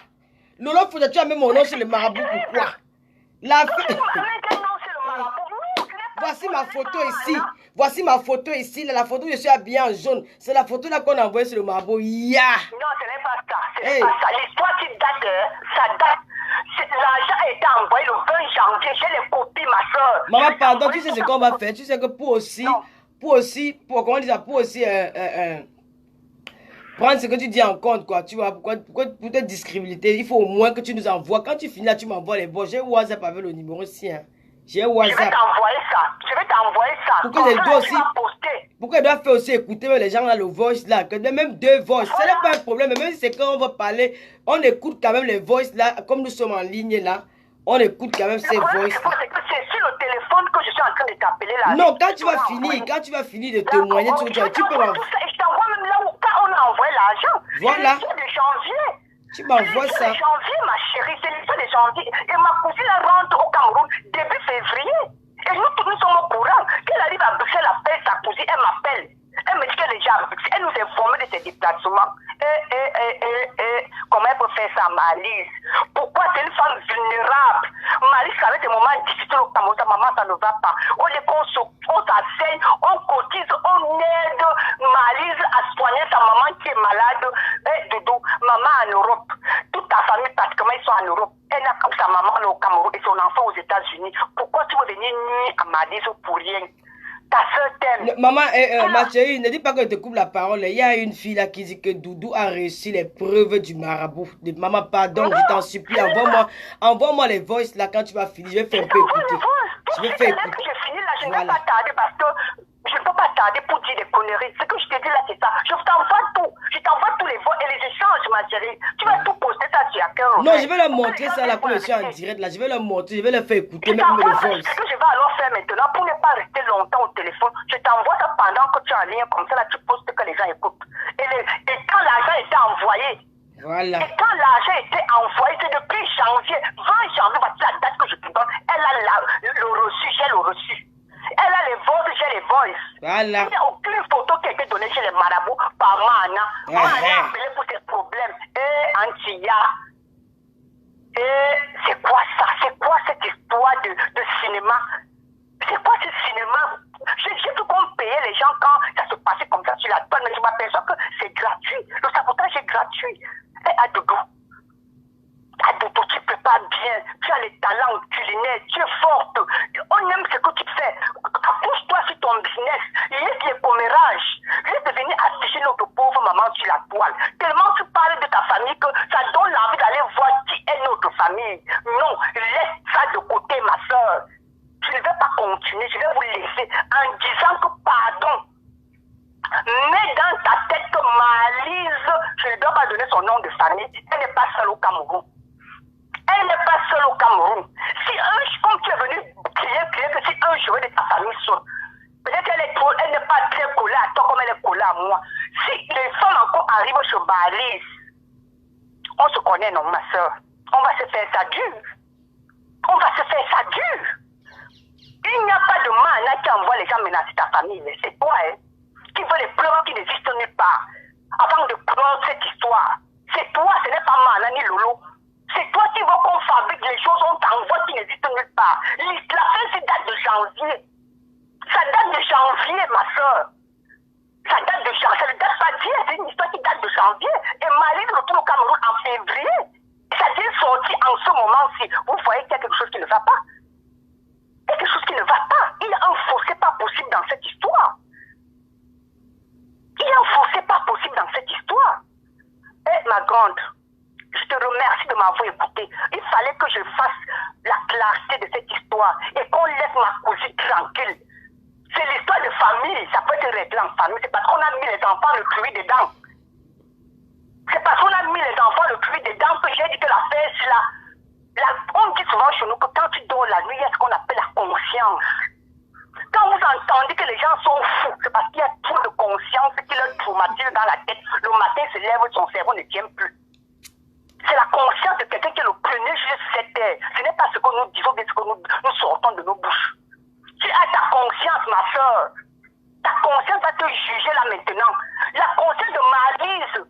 Lolo Fodja, tu as mis mon nom sur le marabout, pourquoi? La... Voici ma photo ici. Voici ma photo ici. La photo où je suis habillée en jaune. C'est la photo là qu'on a envoyée sur le marabout. Yeah. Non, ce n'est pas ça. Ce n'est pas ça. L'histoire qui date, ça date. L'argent a été envoyé le 20 janvier. J'ai les copies, ma soeur. Maman, pardon, tu sais ce qu'on va faire. Tu sais que pour prendre ce que tu dis en compte, quoi. Tu vois, pour te discréditer, il faut au moins que tu nous envoies. Quand tu finis là, tu m'envoies les voix. J'ai WhatsApp avec le numéro aussi, hein. J'ai WhatsApp. Je vais t'envoyer ça. Je vais t'envoyer ça. Pourquoi les deux aussi? Pourquoi ils doivent faire aussi écouter les gens là, le voice là? Que même deux voices, ce n'est pas un problème. Même si c'est quand on va parler, on écoute quand même les voices là. Comme nous sommes en ligne là, on écoute quand même ces voices. C'est sur le téléphone que je suis en train de t'appeler là. Non, quand tu vas finir de témoigner, tu peux m'envoyer. Je t'envoie même là où quand on a envoyé l'argent. Voilà. C'est de janvier. Tu m'envoies ça. C'est janvier, ma chérie, c'est l'histoire de janvier. Et ma cousine rentre au Cameroun début février. Et nous sommes au courant. Qu'elle arrive à Bruxelles, elle appelle sa cousine, elle m'appelle. Elle me dit qu'elle est déjà à Bruxelles. Elle nous informe de ses déplacements. Comment elle peut faire ça, Malice? Pourquoi c'est une femme vulnérable? Malice, avec des moments difficiles au Cameroun, sa maman, ça ne va pas. On s'asseye, on cotise, on aide Malice à soigner sa maman qui est malade. Doudou, maman en Europe. Toute ta famille, pratiquement, ils sont en Europe. Elle n'a comme sa maman au Cameroun et son enfant aux États-Unis. Pourquoi tu veux venir nuire à Malice pour rien? Ta soeur t'aime. Maman, ma chérie, ne dis pas que je te coupe la parole. Il y a une fille là qui dit que Doudou a réussi les preuves du marabout. Maman, pardon, je t'en supplie. Envoie-moi les voices là quand tu vas finir. Je vais faire un peu écouter. Je vais faire écouter. Je finis là, je ne vais pas tarder parce que je ne peux pas tarder pour dire des conneries. Ce que je te dis là, c'est ça. Je t'envoie tout. Je t'envoie tous les voix et les échanges, ma chérie. Tu vas tout poster ça sur cœur. Non, je vais leur montrer ça là, comme je suis en direct là. Je vais leur montrer, je vais leur faire écouter même le voice. Ce que je vais alors faire maintenant, pour ne pas rester longtemps au téléphone, je t'envoie ça pendant que tu es en ligne, comme ça là, tu postes que les gens écoutent. Et quand l'argent était envoyé, voilà. Et quand l'argent était envoyé, c'est depuis janvier, 20 janvier, voici la date que je te donne. Elle a le reçu, j'ai le reçu. Elle a les voices, j'ai les voices. Voilà. Il n'y a aucune photo qui a été donnée chez les marabouts par Mana. Mana a appelé pour ses problèmes. Et Antia. Et c'est quoi ça? C'est quoi cette histoire de cinéma? C'est quoi ce cinéma? J'ai vu qu'on payait les gens quand ça se passait comme ça sur la toile, mais je m'aperçois que c'est gratuit. Le sabotage est gratuit. Et Adoudou, tu prépares bien, tu as les talents culinaires, tu es forte. On aime ce que tu fais. Accouche-toi sur ton business, laisse les commérages, laisse de venir afficher notre pauvre maman sur la toile. Tellement tu parles de ta famille que ça donne l'envie d'aller voir qui est notre famille. Non, laisse ça de côté, ma soeur. Je ne vais pas continuer, je vais vous laisser en disant que pardon. Mets dans ta tête que Malise, je ne dois pas donner son nom de famille, elle n'est pas seule au Cameroun. Elle n'est pas seule au Cameroun. Si comme tu es venu crier que si un cheveu de ta famille saute, peut-être qu'elle n'est pas très collée à toi comme elle est collée à moi. Si les femmes encore arrivent chez Balise, on se connaît, non, ma soeur. On va se faire ça dur. On va se faire ça dur. Il n'y a pas de mana qui envoie les gens menacer ta famille. C'est toi, hein, qui veut les preuves qui n'existent nulle part. Avant de prendre cette histoire. C'est toi, ce n'est pas Mana ni Lolo. C'est toi qui veux qu'on fabrique les choses, on t'envoie qui n'existent nulle part. La fin, c'est date de janvier. Ça date de janvier, ma soeur. Ça date de janvier. Ça ne date pas d'hier, c'est une histoire qui date de janvier. Et Malise retourne au Cameroun en février. Ça vient sortir en ce moment-ci. Vous voyez qu'il y a quelque chose qui ne va pas. Il y a quelque chose qui ne va pas. Il y a un fossé pas possible dans cette histoire. Il y a un fossé pas possible dans cette histoire. Eh, ma grande, je te remercie de m'avoir écouté. Il fallait que je fasse la clarté de cette histoire et qu'on laisse ma cousine tranquille. C'est l'histoire de famille. Ça peut être réglé en famille. C'est parce qu'on a mis les enfants le cruit dedans. C'est parce qu'on a mis les enfants le cruit dedans que j'ai dit que l'affaire, c'est là. On dit souvent chez nous que quand tu dors la nuit, il y a ce qu'on appelle la conscience. entendez que les gens sont fous, c'est parce qu'il y a trop de conscience qui leur traumatise dans la tête. Le matin, il se lève, son cerveau ne tient plus. C'est la conscience de quelqu'un qui est le premier juge sur cette terre. Ce n'est pas ce que nous disons, mais ce que nous sortons de nos bouches. Tu as ta conscience, ma soeur. Ta conscience va te juger là maintenant. La conscience de Maryse,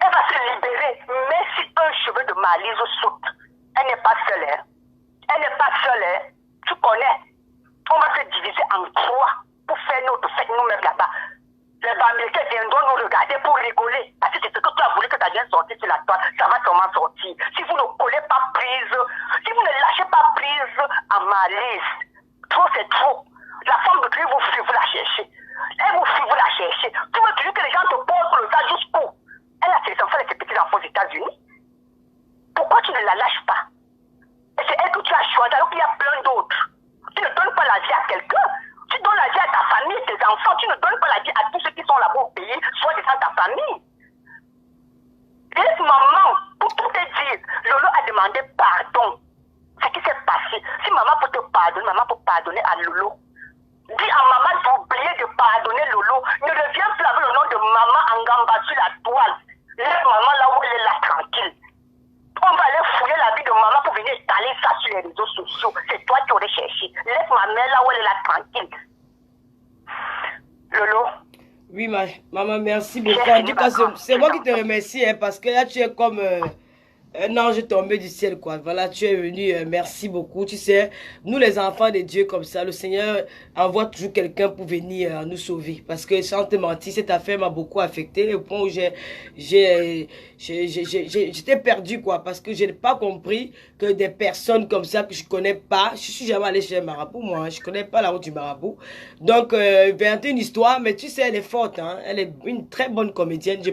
elle va se libérer. Mais si un cheveu de Maryse saute, elle n'est pas seule. Hein. Elle n'est pas seule. Hein. Tu connais. On va se diviser en trois pour faire notre fête nous-mêmes là-bas. Les Américains viendront nous regarder pour rigoler. Parce que c'est ce que tu as voulu que ta vienne sortir sur la toile. Ça va sûrement sortir. Si vous ne collez pas prise, si vous ne lâchez pas prise à Maryse, trop c'est trop. La femme de Dieu vous fuit, vous la cherchez. Elle vous fuit, vous la cherchez. Tu veux toujours que les gens te posent le tas jusqu'où? Elle a ses enfants et ses petits-enfants aux États-Unis. Pourquoi tu ne la lâches pas? Et c'est elle que tu as choisi alors qu'il y a plein d'autres. Tu ne donnes pas la vie à quelqu'un. Tu donnes la vie à ta famille, tes enfants. Tu ne donnes pas la vie à tous ceux qui sont là-bas au pays, soit disant ta famille. Laisse maman, pour tout te dire, Lolo a demandé pardon. Ce qui s'est passé. Si maman peut te pardonner, maman peut pardonner à Lolo. Dis à maman d'oublier de pardonner Lolo. Ne reviens plus avec le nom de maman en gamba sur la toile. Laisse maman là où elle est là tranquille. On va aller fouiller la vie de maman pour venir étaler ça sur les réseaux sociaux. C'est toi qui aurais cherché. Laisse ma mère là où elle est là tranquille. Lolo. Oui, maman, merci beaucoup. En tout cas, c'est moi qui te remercie, hein, parce que là, tu es comme un ange tombé du ciel, quoi. Voilà, tu es venu, merci beaucoup. Tu sais, nous, les enfants de Dieu, comme ça, le Seigneur envoie toujours quelqu'un pour venir nous sauver. Parce que, sans te mentir, cette affaire m'a beaucoup affecté, au point où j'étais perdu, quoi, parce que je n'ai pas compris que des personnes comme ça que je connais pas, je suis jamais allé chez un marabout, moi, hein, je connais pas la route du marabout. Donc, inventer une histoire, mais tu sais, elle est forte, hein, elle est une très bonne comédienne. Je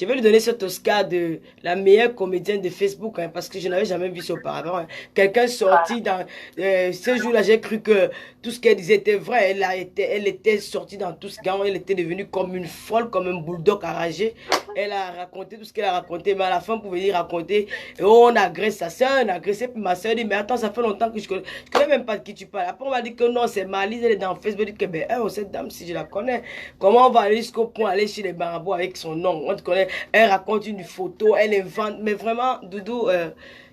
vais lui donner cet Oscar de la meilleure comédienne de Facebook, hein, parce que je n'avais jamais vu ça auparavant. Hein. Quelqu'un sorti dans ce jour-là, j'ai cru que tout ce qu'elle disait était vrai. Elle était sortie dans tout ce gang, elle était devenue comme une folle, comme un bulldog enragé. Elle a raconté tout ce qu'elle a raconté, mais à la fin, pour venir raconter, on agresse sa soeur, on a agressé ma soeur, dit, mais attends, ça fait longtemps que je connais même pas de qui tu parles. Après, on m'a dit que non, c'est Maryse, elle est dans Facebook, dit que, ben, cette dame, si je la connais, comment on va aller jusqu'au point, aller chez les marabouts avec son nom, on te connaît, elle raconte une photo, elle invente, mais vraiment, Doudou,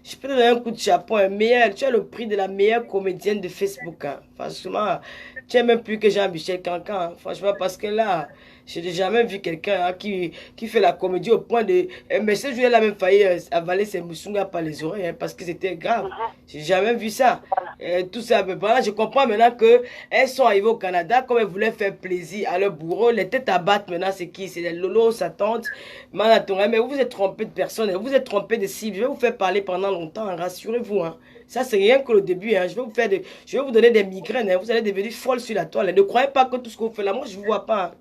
je peux te donner un coup de chapeau, tu as le prix de la meilleure comédienne de Facebook, hein. Franchement, tu es même plus que Jean-Michel Cancan, hein. Franchement, parce que là, je n'ai jamais vu quelqu'un, hein, qui fait la comédie au point de... Mais ce jour-là, elle a même failli avaler ses moussoungas par les oreilles, hein, parce que c'était grave. J'ai jamais vu ça. Tout ça, mais voilà, je comprends maintenant qu'elles sont arrivées au Canada, comme elles voulaient faire plaisir à leur bourreau. Les têtes à battre maintenant, c'est qui? C'est Lolo, sa tante, Manatonga. Mais vous vous êtes trompé de personne, vous êtes trompé de cible. Je vais vous faire parler pendant longtemps, hein, rassurez-vous. Hein. Ça, c'est rien que le début. Hein. Je vais vous donner des migraines. Hein. Vous allez devenir folle sur la toile. Hein. Ne croyez pas que tout ce que vous faites là, moi, je ne vous vois pas. Hein.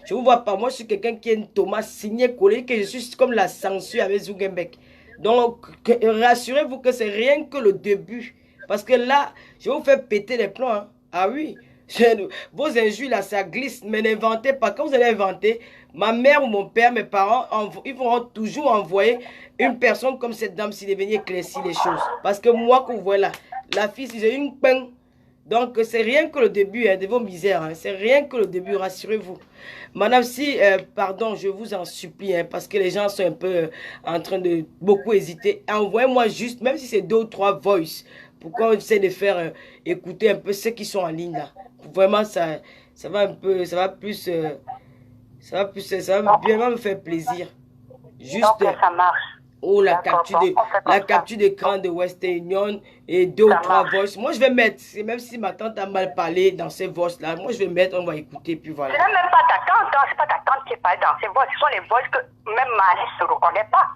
Je ne vous vois pas. Moi, je suis quelqu'un qui a une tomate signée, collée, que je suis comme la censure avec Zougenbeck. Donc, rassurez-vous que c'est rien que le début. Parce que là, je vais vous faire péter les plombs. Hein. Ah oui. Vos injures là, ça glisse. Mais n'inventez pas. Quand vous allez inventer, ma mère ou mon père, mes parents, ils vont toujours envoyer une personne comme cette dame s'il est venu éclaircir les choses. Parce que moi, que vous voyez là, la fille, si j'ai une peine. Donc, c'est rien que le début, hein, de vos misères. Hein. C'est rien que le début, rassurez-vous. Madame, si, pardon, je vous en supplie, hein, parce que les gens sont un peu en train de beaucoup hésiter. Envoyez-moi juste, même si c'est 2 ou 3 voices, pourquoi on essaie de faire écouter un peu ceux qui sont en ligne là. Vraiment, ça va un peu, ça va vraiment me faire plaisir. Juste. Donc, ça marche. Oh, la capture d'écran de Western Union et 2 ou 3 voices. Moi, je vais mettre, même si ma tante a mal parlé dans ces voices-là, moi, je vais mettre, on va écouter, puis voilà. Ce n'est même pas ta tante, hein, c'est pas ta tante qui parle dans ces voix. Ce sont les voix que même Maryse ne reconnaît pas.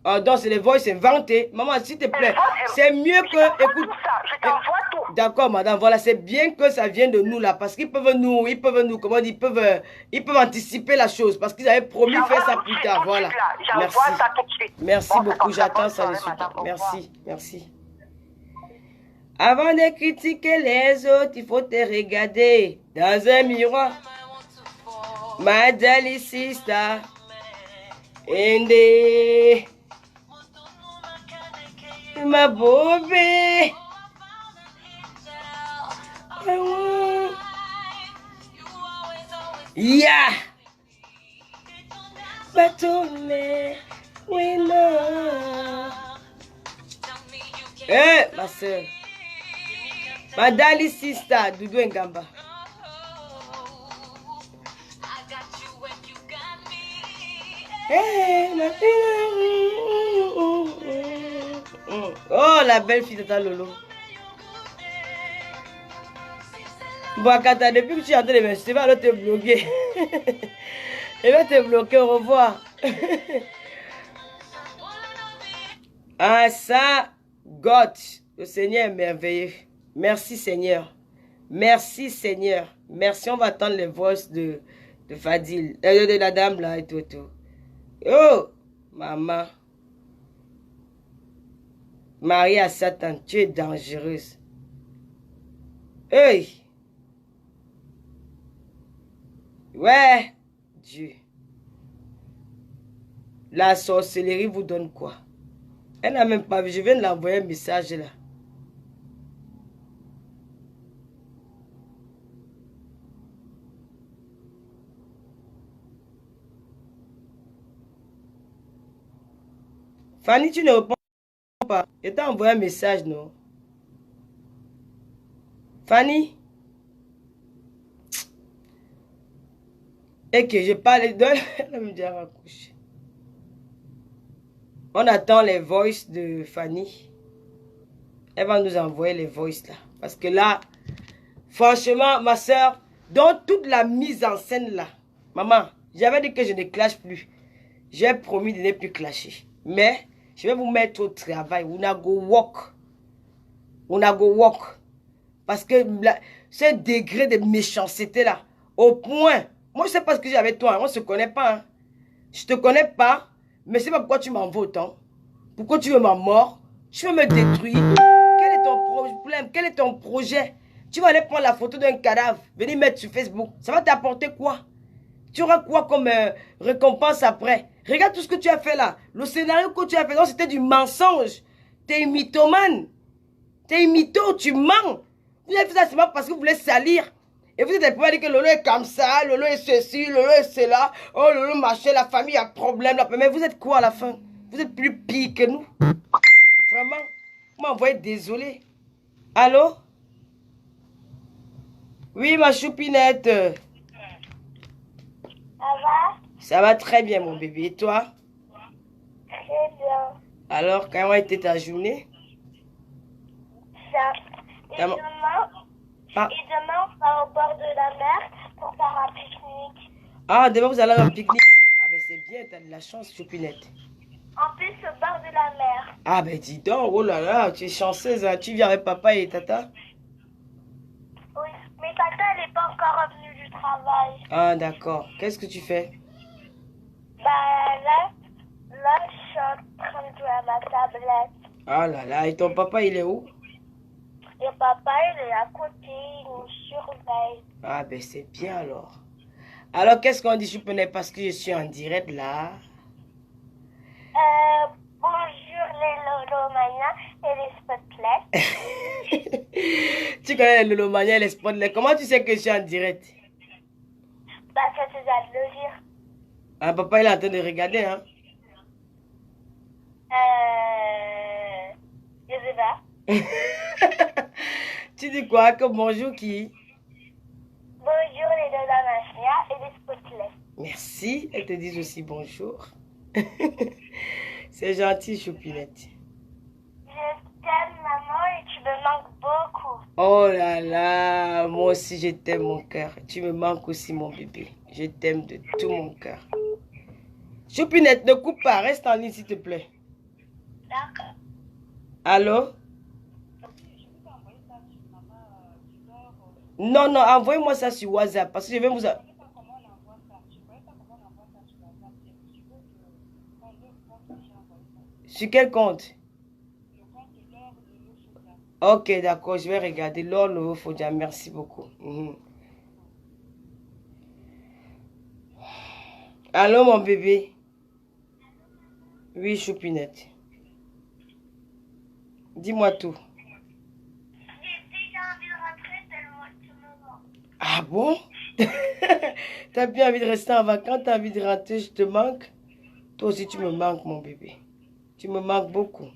Ah, donc, c'est les voix inventées. Maman, s'il te plaît, c'est mieux que... Écoute, je t'envoie tout. D'accord, madame, voilà, c'est bien que ça vienne de nous, là, parce qu'ils peuvent nous, comment dire, ils peuvent anticiper la chose, parce qu'ils avaient promis de faire ça plus tard, voilà. Merci. Ça tout de suite. Merci beaucoup, j'attends ça de suite. Merci, merci. Avant de critiquer les autres, il faut te regarder dans un miroir. My daily sister, Inde, ma bobé. I want Yeah! Bâtonnet, oui, non. Eh, ma soeur. Ma Dali sister, Doudou Ngamba. Eh, ma fille. Oh, la belle fille de ta Lolo. Boakata, depuis que tu es en train de me suivre, elle va te bloquer. Elle va te bloquer, au revoir. Ah, ça, God, le Seigneur est merveilleux. Merci, Seigneur. Merci, Seigneur. Merci, on va attendre les voix de Fadil, de la dame là et tout, tout. Oh, maman. Marie à Satan, tu es dangereuse. Hey! Ouais, Dieu. La sorcellerie vous donne quoi? Elle n'a même pas vu. Je viens de l'envoyer un message là. Fanny, tu ne réponds pas. Je t'ai envoyé un message, non? Fanny? Et que je parle de... Elle me dit à raccrocher. On attend les voices de Fanny. Elle va nous envoyer les voices là. Parce que là, franchement, ma soeur, dans toute la mise en scène là, maman, j'avais dit que je ne clash plus. J'ai promis de ne plus clasher. Mais, je vais vous mettre au travail. Una go walk. Una go walk. Parce que ce degré de méchanceté là, au point, moi je sais pas ce que j'ai avec toi, on ne se connaît pas. Hein. Je te connais pas, mais je sais pas pourquoi tu m'en veux autant. Pourquoi tu veux ma mort? Tu veux me détruire? Quel est ton problème? Quel est ton projet? Tu vas aller prendre la photo d'un cadavre, venir mettre sur Facebook. Ça va t'apporter quoi? Tu auras quoi comme récompense après? Regarde tout ce que tu as fait là. Le scénario que tu as fait, c'était du mensonge. Tu es une mythomane. Tu es une mytho, tu mens. Vous avez fait ça seulement parce que vous voulez salir. Et vous êtes pas dit que Lolo est comme ça, Lolo est ceci, Lolo est cela. Oh, Lolo machin, la famille a problème. Mais vous êtes quoi à la fin? Vous êtes plus pire que nous. Vraiment. Vous m'envoyez désolé. Allô? Oui, ma choupinette. Ça va? Ça va très bien, mon bébé. Et toi? Très bien. Alors, comment était ta journée? Ça. Et demain, on va au bord de la mer pour faire un pique-nique. Ah, demain vous allez à un pique-nique. Ah ben c'est bien, t'as de la chance, choupinette. En plus, au bord de la mer. Ah ben dis donc, oh là là, tu es chanceuse, hein. Tu viens avec papa et tata? Oui, mais tata, elle n'est pas encore revenue du travail. Ah d'accord, qu'est-ce que tu fais? Bah là, je suis en train de jouer à ma tablette. Ah là là, et ton papa il est où? Et papa, il est à côté, il nous surveille. Ah ben c'est bien alors. Alors qu'est-ce qu'on dit, choupinette, parce que je suis en direct là? Bonjour les Lolomania et les Spotlight. Tu connais les Lolomania et les Spotlight. Comment tu sais que je suis en direct? Bah ça te doit de le dire. Ah papa il est en train de regarder, hein? Je sais pas. Tu dis quoi? Que bonjour qui? Bonjour les Lolomania et les Spotlight. Merci, elles te disent aussi bonjour. C'est gentil, choupinette. Je t'aime maman et tu me manques beaucoup. Oh là là, moi aussi je t'aime mon cœur. Tu me manques aussi mon bébé. Je t'aime de tout mon cœur. Choupinette, ne coupe pas, reste en ligne s'il te plaît. D'accord. Allô? Non, non, envoyez-moi ça sur WhatsApp parce que je vais vous... Sur quel compte? Ok, d'accord, je vais regarder. Laure Novo Fodia, merci beaucoup. Allô, mon bébé? Oui, choupinette. Dis-moi tout. J'ai déjà envie de rentrer tellement tu me manques. Ah bon? T'as bien envie de rester en vacances, t'as envie de rentrer, je te manque. Toi aussi, tu me manques, mon bébé. Tu me manques beaucoup. Maman,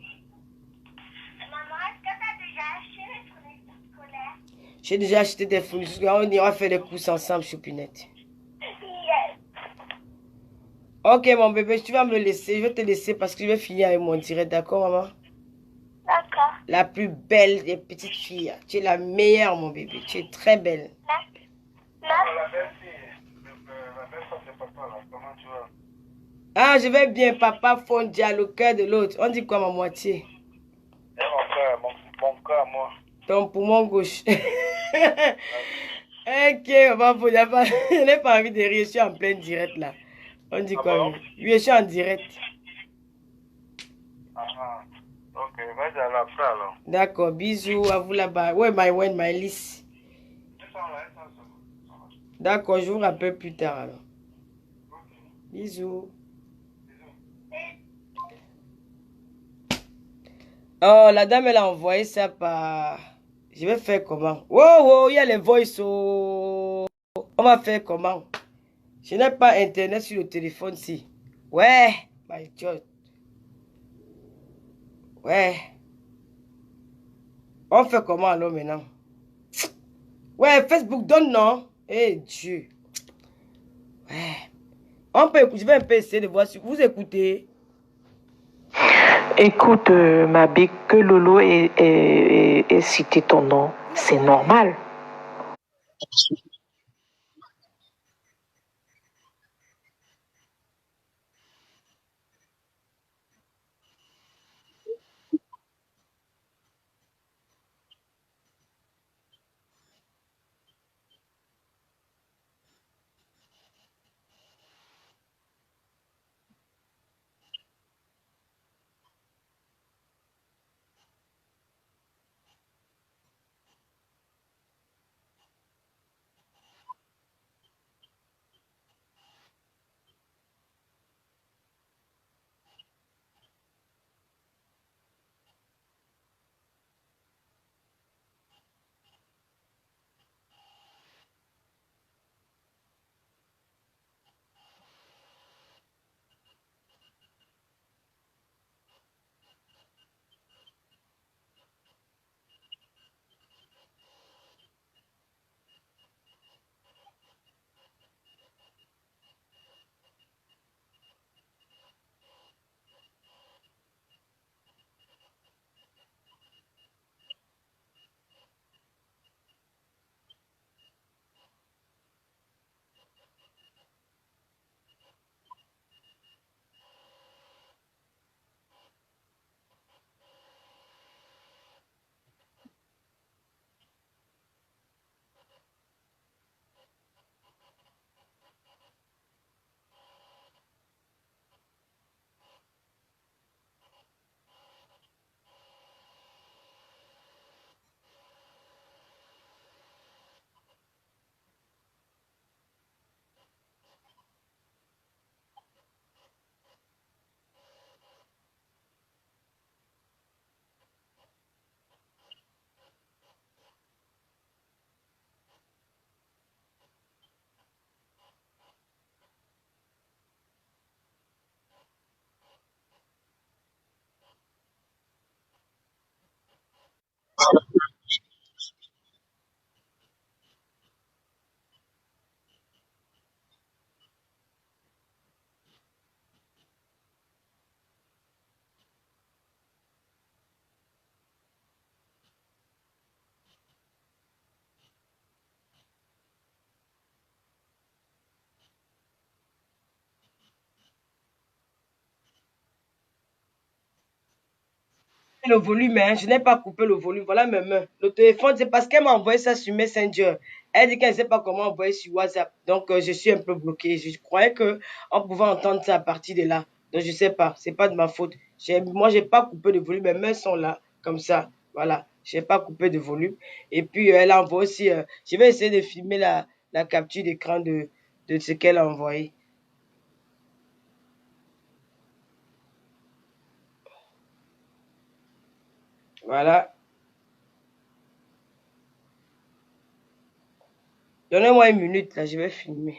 est-ce que tu as déjà acheté les fournitures scolaires? J'ai déjà acheté des fournitures. On ira faire les courses ensemble, Choupinette. Yes. Ok, mon bébé, tu vas me laisser. Je vais te laisser parce que je vais finir avec mon direct, d'accord, maman? D'accord. La plus belle des petites filles. Tu es la meilleure, mon bébé. Tu es très belle. La belle-femme de papa, là, comment tu vas? Ah, je vais bien, papa fondit à le cœur de l'autre. On dit quoi, ma moitié? Et mon cœur, moi. Ton poumon gauche. Ok, maman, je n'ai pas envie de rire. Je suis en plein direct, là. On dit Ah quoi? bon? Oui, je suis en direct. Ah, ok, vas-y à la fin alors. D'accord, bisous à vous là-bas. Ouais, my list. D'accord, je vous rappelle plus tard alors. Bisous. Oh, la dame, elle a envoyé ça par... Je vais faire comment? Wow, wow, il y a les voice. Oh. On va faire comment? Je n'ai pas internet sur le téléphone, si. Ouais, my God. Ouais. On fait comment alors maintenant? Ouais, Facebook donne non? Eh Dieu. Ouais. On peut écouter, je vais un peu essayer de voir si vous écoutez. Écoute, ma big, que Lolo ait cité ton nom, c'est normal. Le volume, hein. Je n'ai pas coupé le volume. Voilà mes mains. Le téléphone, c'est parce qu'elle m'a envoyé ça sur Messenger. Elle dit qu'elle ne sait pas comment envoyer sur WhatsApp. Donc, je suis un peu bloquée. Je croyais que on pouvait entendre ça à partir de là. Donc, je ne sais pas. C'est pas de ma faute. Moi, j'ai pas coupé de volume. Mes mains sont là, comme ça. Voilà. Je n'ai pas coupé de volume. Et puis, elle a envoyé aussi. Je vais essayer de filmer la capture d'écran de ce qu'elle a envoyé. Voilà. Donnez-moi une minute, là, je vais filmer.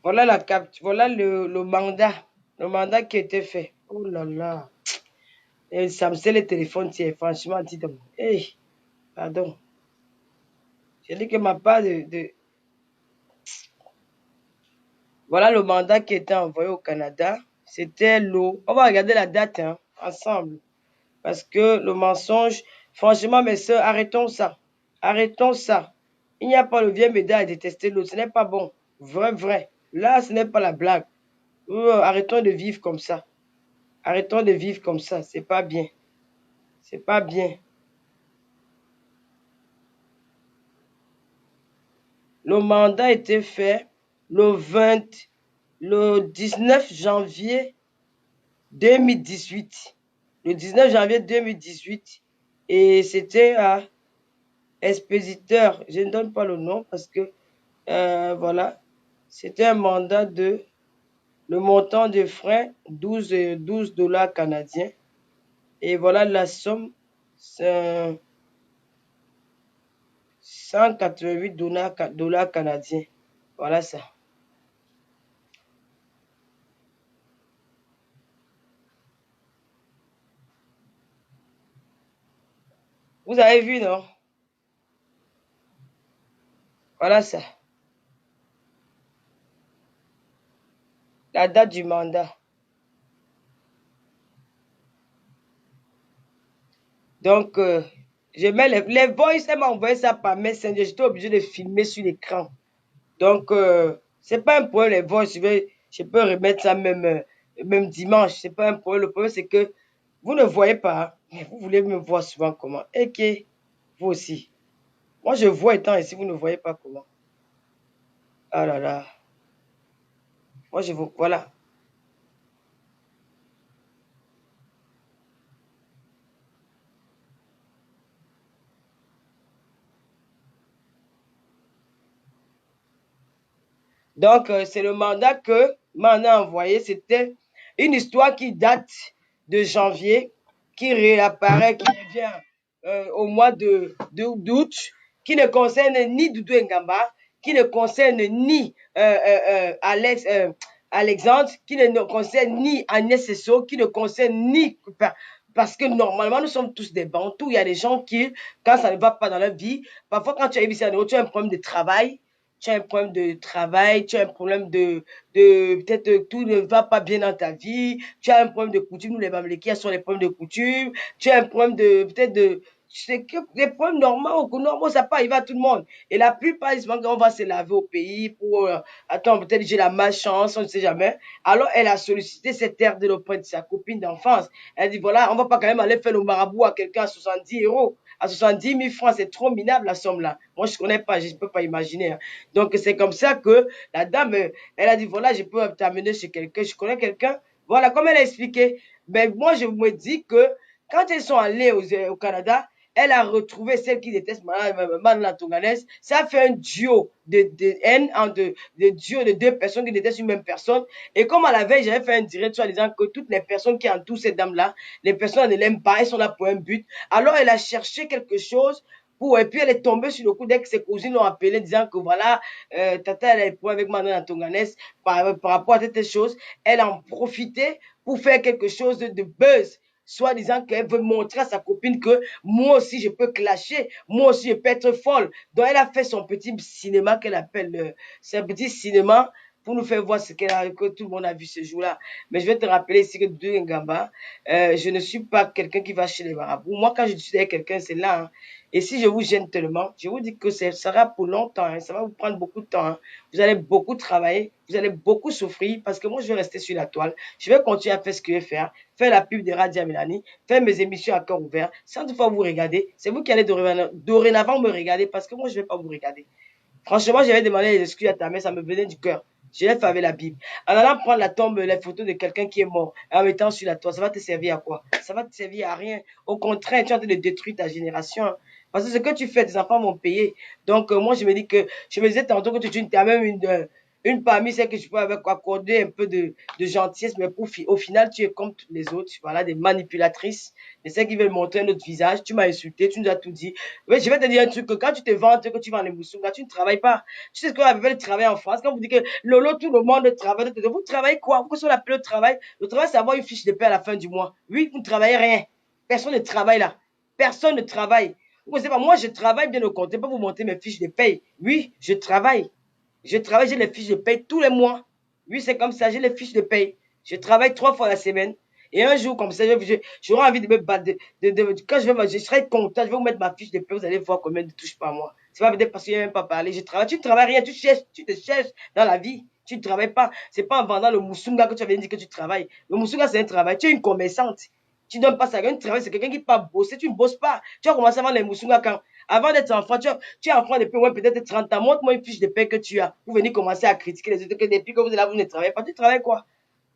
Voilà la capture, voilà le mandat. Le mandat qui a été fait. Oh là là. Et ça me sait le téléphone, tiens, franchement, dis donc. Hey, pardon. J'ai dit que ma part Voilà le mandat qui était envoyé au Canada. C'était l'eau. On va regarder la date, hein, ensemble. Parce que le mensonge, franchement, mes soeurs, arrêtons ça. Arrêtons ça. Il n'y a pas le vieux médaille à détester l'autre. Ce n'est pas bon. Vrai, vrai. Là, ce n'est pas la blague. Arrêtons de vivre comme ça. Arrêtons de vivre comme ça. C'est pas bien. C'est pas bien. Le mandat a été fait le 19 janvier 2018. Le 19 janvier 2018. Et c'était à expéditeur. Je ne donne pas le nom parce que, voilà, c'était un mandat de, le montant de frais, 12 dollars canadiens. Et voilà la somme, c'est 188 dollars canadiens. Voilà ça. Vous avez vu, non? Voilà ça. La date du mandat. Donc, je mets les voice, elle m'a envoyé ça par Messenger. J'étais obligé de filmer sur l'écran. Donc, c'est pas un problème, les voice. Je peux remettre ça même dimanche. C'est pas un problème. Le problème, c'est que vous ne voyez pas. Mais vous voulez me voir souvent comment. Et que vous aussi. Moi, je vois étant ici, vous ne voyez pas comment. Ah là là. Moi, je vous. Voilà. Donc, c'est le mandat que m'en a envoyé. C'était une histoire qui date de janvier, qui réapparaît, qui revient au mois d'août, qui ne concerne ni Doudou Ngamba, qui ne concerne ni Alexandre, qui ne concerne ni Agnès Sesso, qui ne concerne ni... Parce que normalement, nous sommes tous des bantous. Il y a des gens qui, quand ça ne va pas dans leur vie, parfois quand tu arrives ici à Néo, tu as un problème de travail, tu as un problème de travail, tu as un problème peut-être tout ne va pas bien dans ta vie, tu as un problème de coutume, nous les Mamelékiens sont les problèmes de coutume, tu as un problème peut-être c'est que les problèmes normaux, ça peut arriver à tout le monde. Et la plupart, ils se on va se laver au pays pour, attends, peut-être j'ai la malchance, on ne sait jamais. Alors, elle a sollicité cette terre de l'auprès de sa copine d'enfance. Elle dit, voilà, on va pas quand même aller faire le marabout à quelqu'un à 70 euros. À 70 000 francs, c'est trop minable la somme là. Moi, je connais pas, je ne peux pas imaginer. Hein. Donc, c'est comme ça que la dame, elle a dit, voilà, je peux t'amener chez quelqu'un, je connais quelqu'un. Voilà, comme elle a expliqué. Ben, moi, je me dis que quand ils sont allés au Canada, elle a retrouvé celle qui déteste la Tonganaise. Ça fait un duo de haine, de duo de deux personnes qui détestent une même personne. Et comme à la veille, j'avais fait un direct en disant que toutes les personnes qui entourent cette dame-là, les personnes ne l'aiment pas, elles sont là pour un but. Alors, elle a cherché quelque chose et puis elle est tombée sur le coup dès que ses cousines l'ont appelée disant que voilà, Tata, elle a des problèmes avec Madame Tonganès par rapport à cette chose. Elle a en profité pour faire quelque chose de buzz, soit disant qu'elle veut montrer à sa copine que moi aussi je peux clasher, moi aussi je peux être folle. Donc elle a fait son petit cinéma qu'elle appelle, c'est un petit cinéma pour nous faire voir ce que tout le monde a vu ce jour-là. Mais je vais te rappeler ici que de Ngamba, je ne suis pas quelqu'un qui va chez les marabouts. Moi, quand je suis avec quelqu'un, c'est là. Hein. Et si je vous gêne tellement, je vous dis que ça sera pour longtemps. Hein. Ça va vous prendre beaucoup de temps. Hein. Vous allez beaucoup travailler. Vous allez beaucoup souffrir parce que moi, je vais rester sur la toile. Je vais continuer à faire ce que je vais faire. Faire la pub de Radia Mélanie. Faire mes émissions à cœur ouvert. Sans toutefois vous regarder. C'est vous qui allez dorénavant me regarder parce que moi, je ne vais pas vous regarder. Franchement, j'avais demandé les excuses à ta mère. Ça me venait du cœur. Je l'ai fait avec la Bible. En allant prendre la tombe, les photos de quelqu'un qui est mort, en mettant sur la toile, ça va te servir à quoi? Ça va te servir à rien. Au contraire, tu es en train de détruire ta génération. Parce que ce que tu fais, tes enfants vont payer. Donc, moi, je me dis que, je me disais tantôt que tu as même une parmi celles que je peux accorder un peu de gentillesse, mais au final, tu es comme toutes les autres, voilà, des manipulatrices, de celles qui veulent montrer un autre visage. Tu m'as insulté, tu nous as tout dit. Mais je vais te dire un truc, que quand tu te vantes, que tu vends les moussoungas, tu ne travailles pas. Tu sais ce qu'on appelle le travail en France. Quand vous dites que Lolo, tout le monde travaille, vous travaillez quoi? Pourquoi on appelle le travail? Le travail, c'est avoir une fiche de paie à la fin du mois. Oui, vous ne travaillez rien. Personne ne travaille là. Personne ne travaille. Vous ne savez pas, moi, je travaille bien au compte. Je peux vous montrer mes fiches de paie. Oui, je travaille. Je travaille, j'ai les fiches de paie tous les mois. Oui, c'est comme ça, j'ai les fiches de paie. Je travaille 3 fois la semaine. Et un jour, comme ça, j'aurai envie de me battre. Quand je serai content, je vais vous mettre ma fiche de paie, vous allez voir combien de touches par mois. C'est pas peut-être parce que je n'ai même pas parlé. Je travaille, tu ne travailles rien, tu te cherches dans la vie. Tu ne travailles pas. C'est pas en vendant le moussunga que tu avais dit que tu travailles. Le moussunga, c'est un travail. Tu es une commerçante. Tu ne donnes pas ça. Un travail, c'est quelqu'un qui ne peut pas bosser. Tu ne bosses pas. Tu as commencé à vendre les moussunga quand? Avant d'être enfant, tu es enfant depuis ouais, peut-être 30 ans. Montre-moi une fiche de paie que tu as. Vous venez commencer à critiquer les autres que depuis que vous êtes là, vous ne travaillez pas. Tu travailles quoi?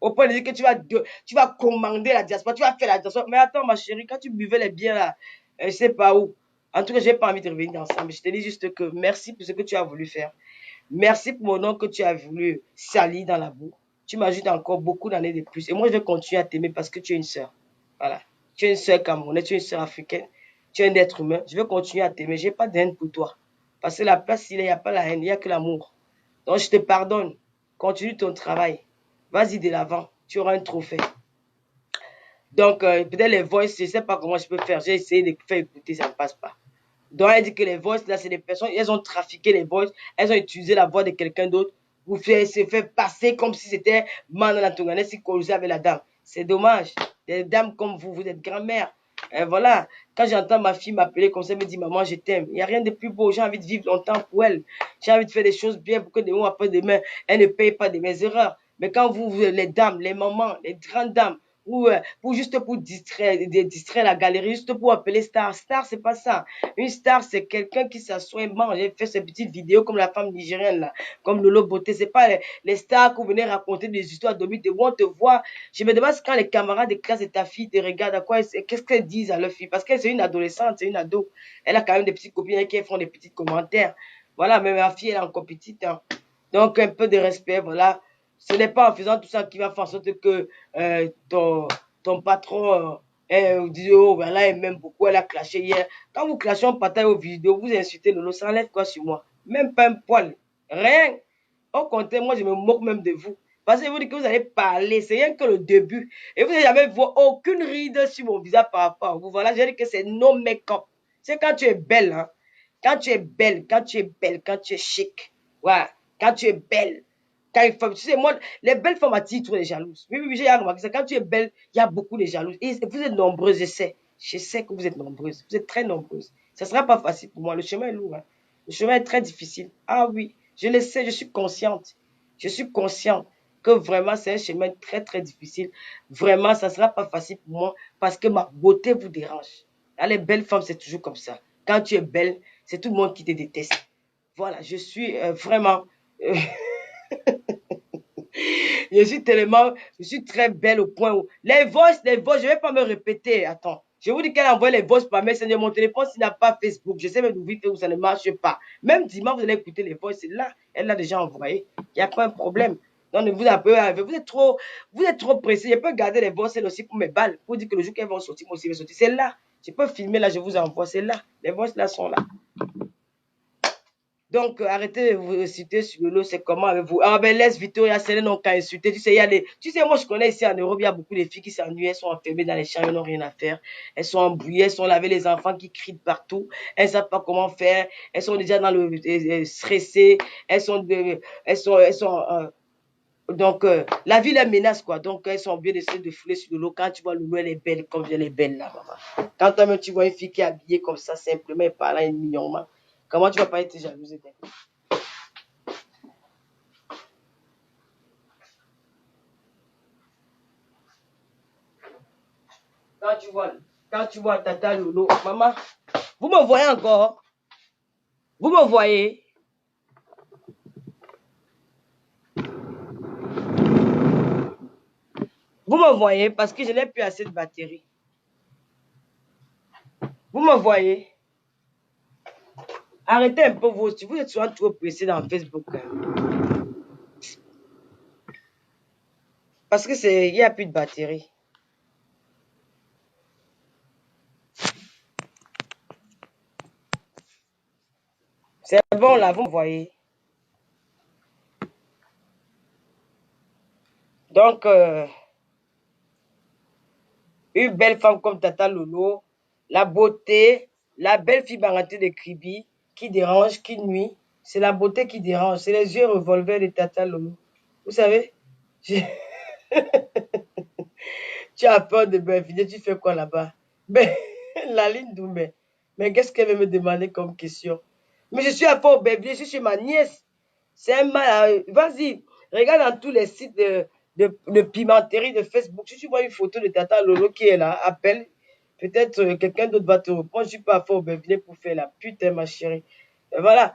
Au point de dire que tu vas commander la diaspora, tu vas faire la diaspora. Mais attends, ma chérie, quand tu buvais les bières là, je sais pas où. En tout cas, j'ai pas envie de revenir ensemble. Je te dis juste que merci pour ce que tu as voulu faire. Merci pour mon nom que tu as voulu salir dans la boue. Tu m'ajoutes encore beaucoup d'années de plus. Et moi, je vais continuer à t'aimer parce que tu es une sœur. Voilà. Tu es une sœur camerounaise, tu es une sœur africaine. Tu es un être humain. Je vais continuer à t'aimer. Je n'ai pas de haine pour toi. Parce que la place, il n'y a pas la haine, il n'y a que l'amour. Donc, je te pardonne. Continue ton travail. Vas-y de l'avant. Tu auras un trophée. Donc, peut-être les voices, je ne sais pas comment je peux faire. J'ai essayé de faire écouter, ça ne passe pas. Donc, elle dit que les voices, là, c'est des personnes, elles ont trafiqué les voices, elles ont utilisé la voix de quelqu'un d'autre pour se faire passer comme si c'était Mandela Tonganès qui causait avec la dame. C'est dommage. Des dames comme vous, vous êtes grand-mère. Et voilà. Quand j'entends ma fille m'appeler comme ça, elle me dit, maman, je t'aime. Il n'y a rien de plus beau. J'ai envie de vivre longtemps pour elle. J'ai envie de faire des choses bien pour que demain, après demain, elle ne paye pas de mes erreurs. Mais quand vous, les dames, les mamans, les grandes dames, ou pour juste pour distraire la galerie, juste pour appeler star. Star, c'est pas ça. Une star, c'est quelqu'un qui s'assoit et mange et fait ses petites vidéos comme la femme nigérienne, là, comme Lolo Beauté. C'est pas les stars que vous venez raconter des histoires d'hommes, de on te voit. Je me demande quand les camarades de classe de ta fille te regardent, à quoi, qu'est-ce qu'elles disent à leur fille? Parce qu'elle, c'est une adolescente, c'est une ado. Elle a quand même des petites copines qui font des petits commentaires. Voilà, mais ma fille, elle est encore petite, hein. Donc, un peu de respect, voilà. Ce n'est pas en faisant tout ça qui va faire en sorte que ton patron dit, oh, ben là, elle m'aime beaucoup, elle a clashé hier. Quand vous clashez en partage aux vidéos, vous insultez Lolo, ça enlève quoi sur moi? Même pas un poil. Rien. Au contraire, moi, je me moque même de vous. Parce que vous dites que vous allez parler, c'est rien que le début. Et vous n'avez jamais vu aucune ride sur mon visage par rapport à vous. Voilà, je dis que c'est no make-up. C'est quand tu es belle, hein. Quand tu es belle, quand tu es belle, quand tu es chic. Voilà. Quand tu es belle. Tu sais, moi, les belles femmes attirent toujours les jalouses. Oui, oui, j'ai remarqué ça. Quand tu es belle, il y a beaucoup de jalouses. Et vous êtes nombreuses, je sais. Je sais que vous êtes nombreuses. Vous êtes très nombreuses. Ça ne sera pas facile pour moi. Le chemin est lourd, hein. Le chemin est très difficile. Ah oui, je le sais, je suis consciente. Je suis consciente que vraiment, c'est un chemin très, très difficile. Vraiment, ça ne sera pas facile pour moi parce que ma beauté vous dérange. Là, les belles femmes, c'est toujours comme ça. Quand tu es belle, c'est tout le monde qui te déteste. Voilà, je suis vraiment... je suis très belle au point où les voices, je vais pas me répéter. Attends, je vous dis qu'elle envoie les voices par Messenger. Mon téléphone, s'il n'a pas Facebook, je sais même d'où où ça ne marche pas. Même dimanche, vous allez écouter les voices, c'est là, elle l'a déjà envoyé. Il n'y a pas un problème. Donc, ne vous appelez, vous êtes trop pressé. Je peux garder les voices, celles aussi pour mes balles, pour dire que le jour qu'elles vont sortir, moi aussi, je vais sortir. C'est là. Je peux filmer là, je vous envoie, c'est là. Les voices là sont là. Donc, arrêtez de vous citer sur le lot, c'est comment avec vous. Ah ben, laisse Victoria, c'est n'ont qu'à insulter. Tu sais, moi, je connais ici en Europe, il y a beaucoup de filles qui s'ennuient, elles sont enfermées dans les champs, elles n'ont rien à faire. Elles sont embrouillées, elles sont lavées, les enfants qui crient de partout. Elles ne savent pas comment faire. Elles sont déjà dans le stressées. Donc, la vie les menace, quoi. Donc, elles sont bien d'essayer de fouler sur le lot. Quand tu vois Loulou, elle est belle, comme elle est belle, là, maman. Quand toi-même, tu vois une fille qui est habillée comme ça, simplement, et parlant mignonement, comment tu vas pas être jalouse d'elle? Quand tu vois Tata Lolo, maman, vous me voyez encore? Vous me voyez? Vous me voyez parce que je n'ai plus assez de batterie. Vous me voyez? Arrêtez un peu vous êtes souvent trop pressé dans Facebook. Hein. Parce que il n'y a plus de batterie. C'est bon là, vous me voyez. Donc, une belle femme comme Tata Lolo, la beauté, la belle fille Baranté de Kribi, qui dérange, qui nuit. C'est la beauté qui dérange. C'est les yeux revolvers de Tata Lolo. Vous savez, tu as peur de m'inviter, tu fais quoi là-bas? Mais la ligne d'Oumé. Mais qu'est-ce qu'elle veut me demander comme question? Mais je suis à Fort Aubervilliers, je suis chez ma nièce. C'est un mal. Vas-y, regarde dans tous les sites de pimenterie de Facebook. Si tu vois une photo de Tata Lolo qui est là, appelle. Peut-être quelqu'un d'autre va te reprendre. Je suis pas à Fort Aubervilliers pour faire la putain, ma chérie. Et voilà.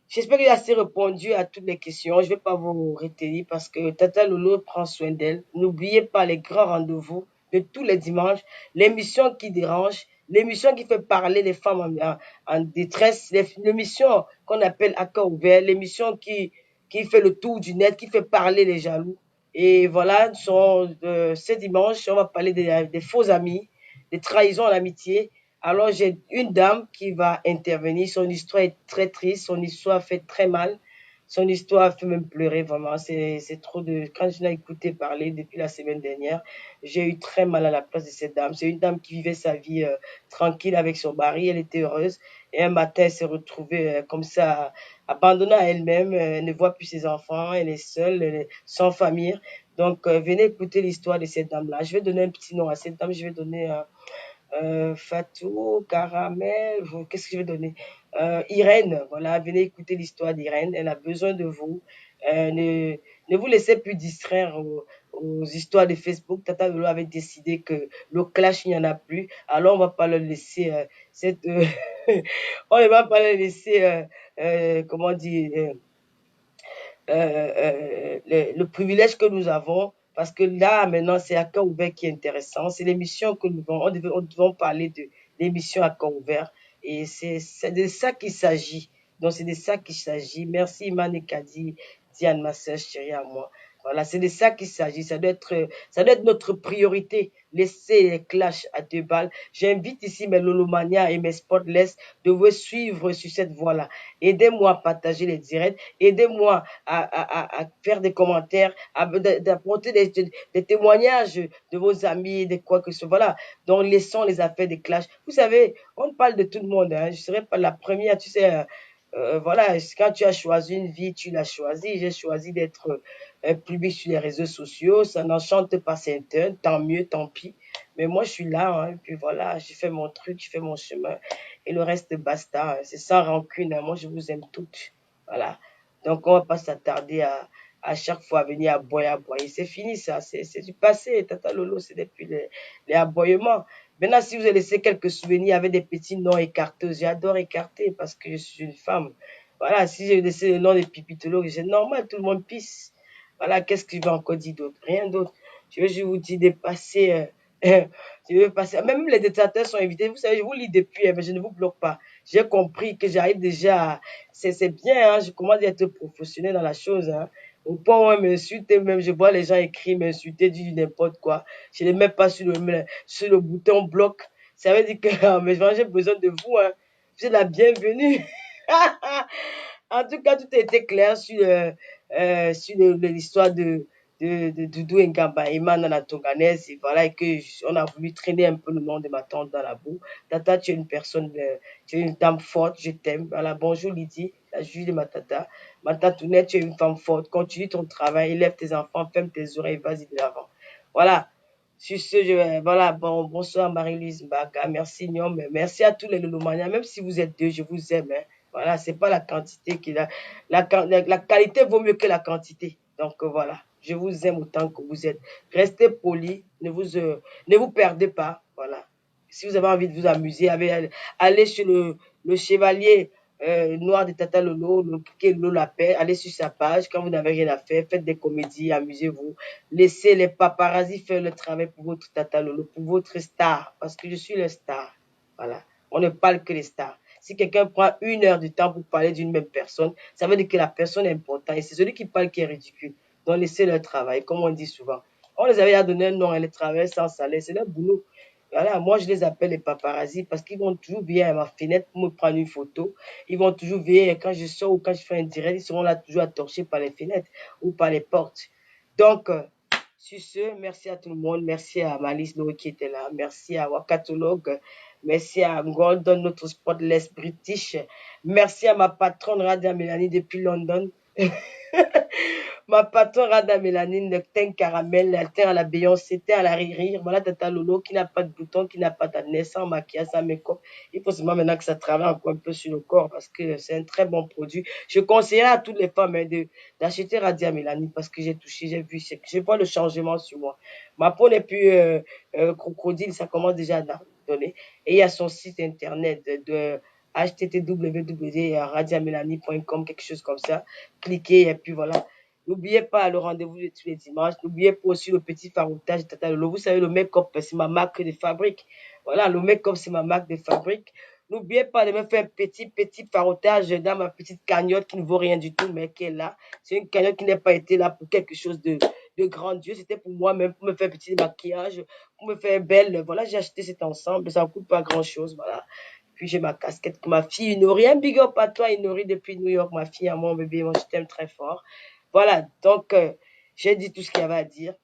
J'espère que j'ai assez répondu à toutes les questions. Je ne vais pas vous retenir parce que Tata Lolo prend soin d'elle. N'oubliez pas les grands rendez-vous de tous les dimanches, l'émission qui dérange, l'émission qui fait parler les femmes en détresse, l'émission qu'on appelle à cœur ouvert, l'émission qui fait le tour du net, qui fait parler les jaloux. Et voilà, ce dimanche, on va parler des faux amis, des trahisons à l'amitié. Alors, j'ai une dame qui va intervenir. Son histoire est très triste. Son histoire fait très mal. Son histoire fait même pleurer, vraiment. C'est trop de... Quand je l'ai écouté parler depuis la semaine dernière, j'ai eu très mal à la place de cette dame. C'est une dame qui vivait sa vie tranquille avec son mari. Elle était heureuse. Et un matin, elle s'est retrouvée comme ça, abandonnée à elle-même. Elle ne voit plus ses enfants. Elle est seule, elle est sans famille. Donc, venez écouter l'histoire de cette dame-là. Je vais donner un petit nom à cette dame. Je vais donner... Fatou, Caramel, qu'est-ce que je vais donner? Irène, voilà, venez écouter l'histoire d'Irène, elle a besoin de vous. Ne vous laissez plus distraire aux histoires de Facebook. Tata Lolo avait décidé que le clash, il n'y en a plus. Alors, on va pas le laisser, on ne va pas le laisser, comment dire, le privilège que nous avons, parce que là, maintenant, c'est à cœur ouvert qui est intéressant. C'est l'émission que nous devons parler de l'émission à cœur ouvert. Et c'est de ça qu'il s'agit. Donc, c'est de ça qu'il s'agit. Merci, Iman et Kadi, Diane, ma sœur chérie à moi. Voilà, c'est de ça qu'il s'agit. Ça doit être notre priorité. Laisser les clashs à 2 balles. J'invite ici mes Lolomania et mes Spotless de vous suivre sur cette voie-là. Aidez-moi à partager les directs. Aidez-moi à faire des commentaires, d'apporter des témoignages de vos amis, de quoi que ce soit. Voilà. Donc, laissons les affaires des clashs. Vous savez, on parle de tout le monde. Hein. Je ne serai pas la première, tu sais. Voilà, quand tu as choisi une vie, tu l'as choisi. J'ai choisi d'être public sur les réseaux sociaux. Ça n'enchante pas certains, tant mieux, tant pis. Mais moi, je suis là, hein, et puis voilà, j'ai fait mon truc, je fais mon chemin. Et le reste, basta. Hein. C'est sans rancune. Hein. Moi, je vous aime toutes. Voilà. Donc, on va pas s'attarder à chaque fois venir aboyer. C'est fini, ça. C'est du passé. Tata Lolo, c'est depuis les aboiements. Maintenant, si vous avez laissé quelques souvenirs avec des petits noms écartés, j'adore écarter parce que je suis une femme. Voilà, si j'ai laissé le nom de Pipitolo, c'est normal, tout le monde pisse. Voilà, qu'est-ce que je vais encore dire d'autre? Rien d'autre. Je veux juste vous dire de passer. Je veux passer. Même les détracteurs sont invités. Vous savez, je vous lis depuis, mais je ne vous bloque pas. J'ai compris que j'arrive déjà. C'est bien, hein, je commence à être professionnel dans la chose. Hein. Au point où on m'insulte, même je vois les gens écrire, m'insulter, dire n'importe quoi. Je ne les mets pas sur le bouton bloc. Ça veut dire que mais j'ai besoin de vous. Hein. Vous êtes la bienvenue. En tout cas, tout a été clair sur l'histoire de Doudou Ngamba Iman dans la Tonganaise. Et voilà, et que on a voulu traîner un peu le nom de ma tante dans la boue. Tata, tu es une personne, tu es une dame forte, je t'aime. Voilà, bonjour Lydie, la juge de ma tata. Ma tatounette, tu es une femme forte. Continue ton travail, élève tes enfants, ferme tes oreilles, vas-y de l'avant. Voilà. Sur ce, voilà, bonsoir Marie-Louise Mbaga, merci Niom, merci à tous les Lolomaniens, même si vous êtes deux, je vous aime. Hein. Voilà, c'est pas la quantité qui la qualité vaut mieux que la quantité. Donc voilà, je vous aime autant que vous êtes. Restez polis, ne vous perdez pas. Voilà. Si vous avez envie de vous amuser, allez sur le chevalier noir de Tata Lolo, Lolo la paix, allez sur sa page. Quand vous n'avez rien à faire, faites des comédies, amusez-vous. Laissez les paparazzis faire le travail pour votre Tata Lolo, pour votre star, parce que je suis le star. Voilà. On ne parle que les stars. Si quelqu'un prend 1 heure de temps pour parler d'une même personne, ça veut dire que la personne est importante. Et c'est celui qui parle qui est ridicule. Donc, laissez leur travail, comme on dit souvent. On les avait déjà donné un nom, elles travaillent sans salaire, c'est leur boulot. Voilà, moi je les appelle les paparazzis parce qu'ils vont toujours venir à ma fenêtre pour me prendre une photo. Ils vont toujours venir quand je sors ou quand je fais un direct, ils seront là toujours à torcher par les fenêtres ou par les portes. Donc, sur ce, merci à tout le monde. Merci à Malice Noé qui était là. Merci à Wakatologue. Merci à Gordon, notre spotless british. Merci à ma patronne Radia Mélanie depuis London. Ma patronne Rada Mélanine, le teint caramel, le teint à la Beyoncé, teint à la rire. Voilà Tata Lolo qui n'a pas de bouton, qui n'a pas d'acné, sans maquillage, sans make-up. Il faut seulement maintenant que ça travaille encore un peu sur le corps parce que c'est un très bon produit. Je conseillerais à toutes les femmes d'acheter Radia Mélanine parce que j'ai touché, j'ai vu, je vois le changement sur moi. Ma peau n'est plus crocodile, ça commence déjà à donner. Et il y a son site internet de http://radiamélanie.com, quelque chose comme ça. Cliquez et puis voilà. N'oubliez pas le rendez-vous de tous les dimanches. N'oubliez pas aussi le petit faroutage de Tata Lolo. Vous savez, le make-up, c'est ma marque de fabrique. Voilà, le make-up, c'est ma marque de fabrique. N'oubliez pas de me faire un petit faroutage dans ma petite cagnotte qui ne vaut rien du tout, mais qui est là. C'est une cagnotte qui n'a pas été là pour quelque chose de grandiose. C'était pour moi-même, pour me faire un petit maquillage, pour me faire belle. Voilà, j'ai acheté cet ensemble. Ça ne coûte pas grand-chose. Voilà. Puis j'ai ma casquette pour ma fille Inori. Un big up à toi, Inori, depuis New York, ma fille, à mon bébé. Moi, je t'aime très fort. Voilà, donc j'ai dit tout ce qu'il y avait à dire.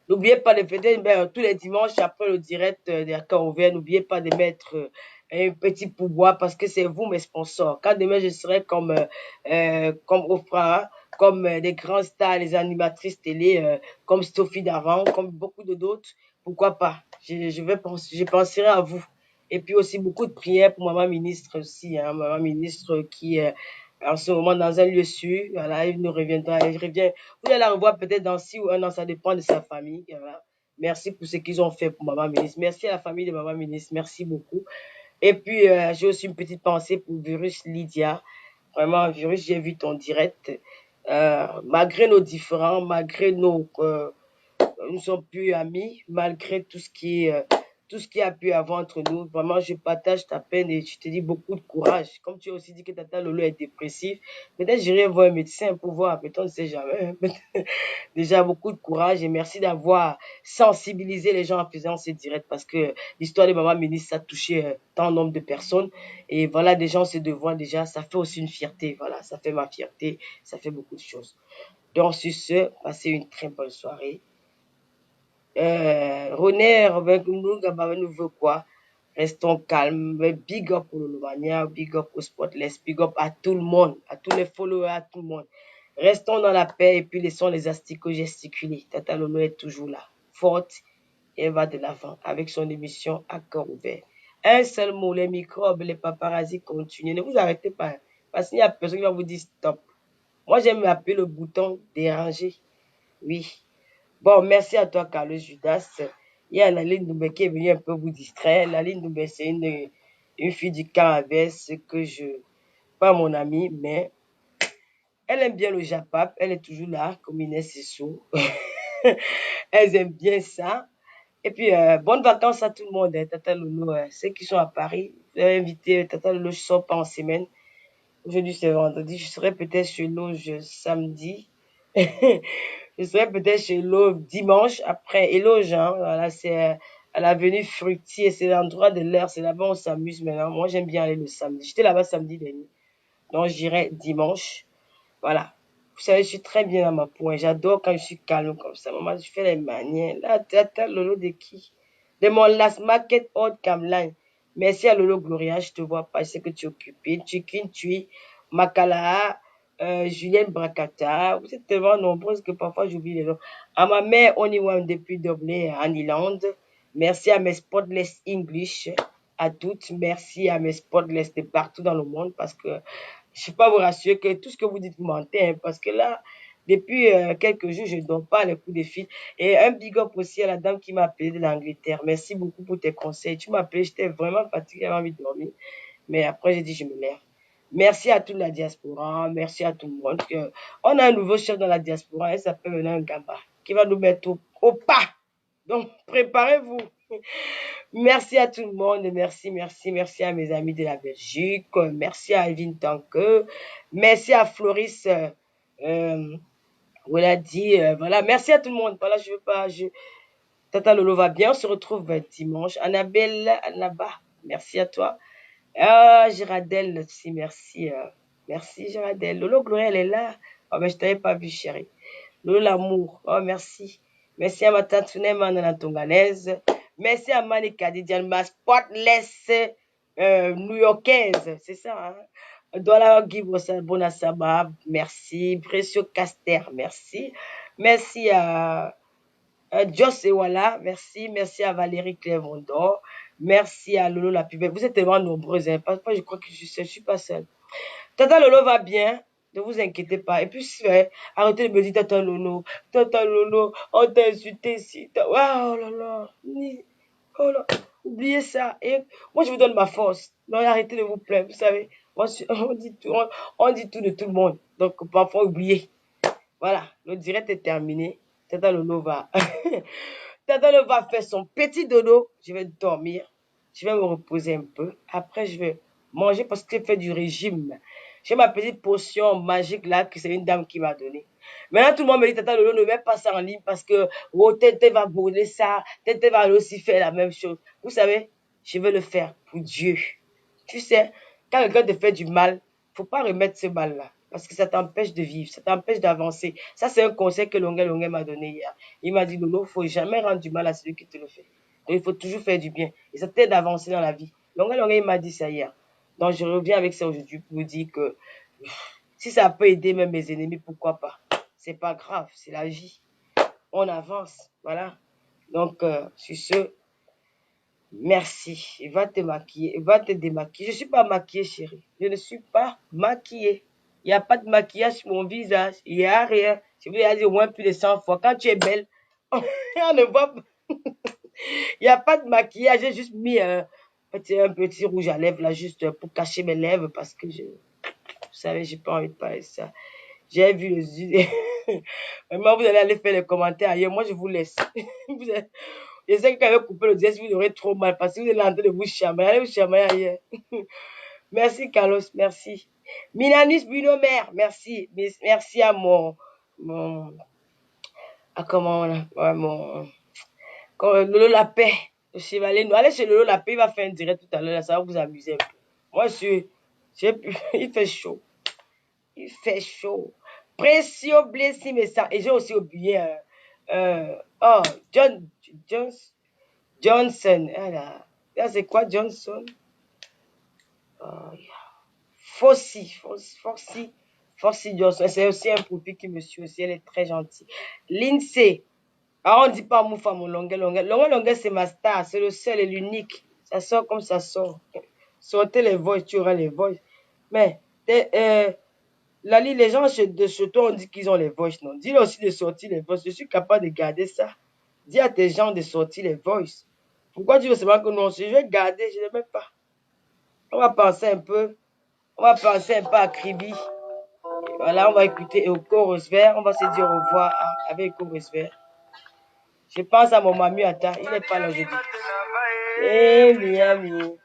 N'oubliez pas de fêter tous les dimanches après le direct des accords ouverts. N'oubliez pas de mettre un petit pourboire parce que c'est vous mes sponsors. Quand demain je serai comme Oprah, comme des grands stars, les animatrices télé, comme Sophie d'avant, comme beaucoup d'autres, pourquoi pas? Je penserai à vous. Et puis aussi beaucoup de prières pour maman ministre aussi, hein, maman ministre qui est en ce moment dans un lieu sûr. Voilà, il nous reviendra, il revient. Vous allez la revoir peut-être dans 6 ou 1 an, ça dépend de sa famille. Voilà. Merci pour ce qu'ils ont fait pour maman ministre. Merci à la famille de maman ministre, merci beaucoup. Et puis j'ai aussi une petite pensée pour Virus Lydia. Vraiment, Virus, j'ai vu ton direct. Malgré nos différends, malgré nous ne sommes plus amis, malgré tout ce qui a pu avoir entre nous. Vraiment, je partage ta peine et je te dis beaucoup de courage. Comme tu as aussi dit que Tata Lolo est dépressif, peut-être j'irai voir un médecin pour voir, peut-être on ne sait jamais. Déjà, beaucoup de courage et merci d'avoir sensibilisé les gens en faisant ces directs parce que l'histoire de Maman Ministre, ça a touché tant nombre de personnes. Et voilà, des gens se devoient déjà, ça fait aussi une fierté. Voilà, ça fait ma fierté, ça fait beaucoup de choses. Donc, sur ce, passez une très bonne soirée. René, nous veut quoi? Restons calmes. Big up pour le Mania, big up au Spotless, big up à tout le monde, à tous les followers, à tout le monde. Restons dans la paix et puis laissons les asticots gesticuler. Tata Lolo est toujours là, forte et elle va de l'avant avec son émission à cœur ouvert. Un seul mot, les microbes, les paparazzis continuent. Ne vous arrêtez pas, parce qu'il y a personne qui va vous dire stop. Moi, j'aime appeler le bouton déranger. Oui. Bon, merci à toi, Carlos Judas. Il y a Laline Doubé qui est venue un peu vous distraire. Laline Doubé, c'est une fille du Carabès que pas mon amie, mais elle aime bien le Japap. Elle est toujours là, comme Inès Sissou. Elle aime bien ça. Et puis, bonnes vacances à tout le monde, hein, Tata Lolo. Ceux qui sont à Paris, vous avez invité Tata Lolo, je ne sors pas en semaine. Aujourd'hui, c'est vendredi. Je serai peut-être chez Loge samedi. Je serai peut-être chez Loge dimanche après Eloge. Hein. Voilà, c'est à l'avenue Fruitier. C'est l'endroit de l'air. C'est là-bas où on s'amuse maintenant. Moi, j'aime bien aller le samedi. J'étais là-bas samedi dernier. Donc, j'irai dimanche. Voilà. Vous savez, je suis très bien dans ma peau. J'adore quand je suis calme comme ça. Maman, je fais les manières. Là, t'as Lolo de qui? De mon last market hot Camline. Merci à Lolo Gloria. Je te vois pas. Je sais que tu es occupé. Chikin Tui, Makala, Julienne Bracata. Vous êtes tellement nombreuses que parfois j'oublie les noms. À ma mère, on y voit depuis Dublin, en Irlande. Merci à mes Spotless English. À toutes. Merci à mes Spotless de partout dans le monde parce que je ne sais pas vous rassurer que tout ce que vous dites, vous mentez, hein, parce que là, depuis quelques jours, je ne donne pas les coups de fil. Et un big up aussi à la dame qui m'a appelé de l'Angleterre. Merci beaucoup pour tes conseils. Tu m'as appelé, j'étais vraiment fatiguée, j'avais envie de dormir. Mais après, j'ai dit, je me lève. Merci à toute la diaspora, merci à tout le monde. On a un nouveau chef dans la diaspora, elle s'appelle maintenant Gamba, qui va nous mettre au pas. Donc, préparez-vous. Merci à tout le monde. Merci à mes amis de la Belgique. Merci à Evin Tanque. Merci à Floris. On l'a dit. Voilà. Merci à tout le monde. Voilà, je veux pas. Tata Lolo va bien. On se retrouve dimanche. Annabelle, Annaba, merci à toi. Géraldelle aussi, merci. Merci Géraldelle. Lolo Gloria, elle est là. Oh, mais je t'avais pas vu, chérie. Lolo l'amour. Oh, merci. Merci à ma tante Funema dans la tonganaise. Merci à Manika Didiane, ma spotless new-yorkaise. C'est ça, hein? Douala Guy Bonasaba, merci. Précieux Caster, merci. Merci à Joss et voilà, merci. Merci à Valérie Clévondor. Merci à Lolo la pubelle. Vous êtes tellement nombreuses, hein. Parfois, je crois que je suis pas seule. Tata Lolo va bien. Ne vous inquiétez pas. Et puis, arrêtez de me dire Tata Lolo, on t'a insulté ici. Oh là là. Oh là. Oubliez ça. Et moi, je vous donne ma force. Non, arrêtez de vous plaindre. Vous savez, on dit tout de tout le monde. Donc, parfois, oubliez. Voilà, le direct est terminé. Tata Lolo va. Tata Lolo va faire son petit dodo. Je vais dormir. Je vais me reposer un peu. Après, je vais manger parce que j'ai fait du régime. J'ai ma petite potion magique là que c'est une dame qui m'a donnée. Maintenant, tout le monde me dit, Tata Lolo, ne mets pas ça en ligne parce que oh, Tete va brûler ça. Tete va aussi faire la même chose. Vous savez, je vais le faire pour Dieu. Tu sais, quand quelqu'un te fait du mal, faut pas remettre ce mal-là. Parce que ça t'empêche de vivre, ça t'empêche d'avancer. Ça, c'est un conseil que Longue m'a donné hier. Il m'a dit, Lolo, faut jamais rendre du mal à celui qui te le fait. Donc, il faut toujours faire du bien. Et ça t'aide à avancer dans la vie. Longue, il m'a dit ça hier. Donc, je reviens avec ça aujourd'hui pour vous dire que si ça peut aider même mes ennemis, pourquoi pas. C'est pas grave, c'est la vie. On avance, voilà. Donc, sur ce, merci. Va te maquiller, va te démaquiller. Je ne suis pas maquillée, chérie. Je ne suis pas maquillée. Il n'y a pas de maquillage sur mon visage. Il n'y a rien. Je vous l'ai dit au moins plus de 100 fois. Quand tu es belle, on ne voit pas. Il n'y a pas de maquillage. J'ai juste mis un petit rouge à lèvres là, juste pour cacher mes lèvres parce que vous savez, j'ai pas envie de parler de ça. J'ai vu les yeux. Vraiment, vous allez aller faire les commentaires ailleurs. Moi, je vous laisse. Je sais que quand vous coupez le direct, vous aurez trop mal parce que vous êtes en train de vous chamailler. Allez vous chamailler ailleurs. Merci, Carlos. Merci. Minanis Bunomer. Merci. Merci à comment Lolo la paix. Le chevalier. Allez chez Lolo la paix. Il va faire un direct tout à l'heure. Ça va vous amuser un peu. Moi, il fait chaud. Il fait chaud. Précieux blessé, mais ça. Et j'ai aussi oublié. Johnson. Là, c'est quoi Johnson? Fossi Johnson. C'est aussi un profil qui me suit aussi. Elle est très gentille. Lindsay. Ah, on dit pas Moufa, mon longueur, c'est ma star. C'est le seul et l'unique. Ça sort comme ça sort. Sortez les voices, tu auras les voices. Mais, Lali, les gens de toi, on dit qu'ils ont les voices, non? Dis-leur aussi de sortir les voices. Je suis capable de garder ça. Dis à tes gens de sortir les voices. Pourquoi tu veux seulement que non? Je vais garder, je ne mets pas. On va penser un peu. On va penser un peu à Kribi. Voilà, on va écouter Eko Rosevert. On va se dire au revoir avec Eko Rosevert. Je pense à mon mamie Ata. Il n'est pas là aujourd'hui. Eh, Miami.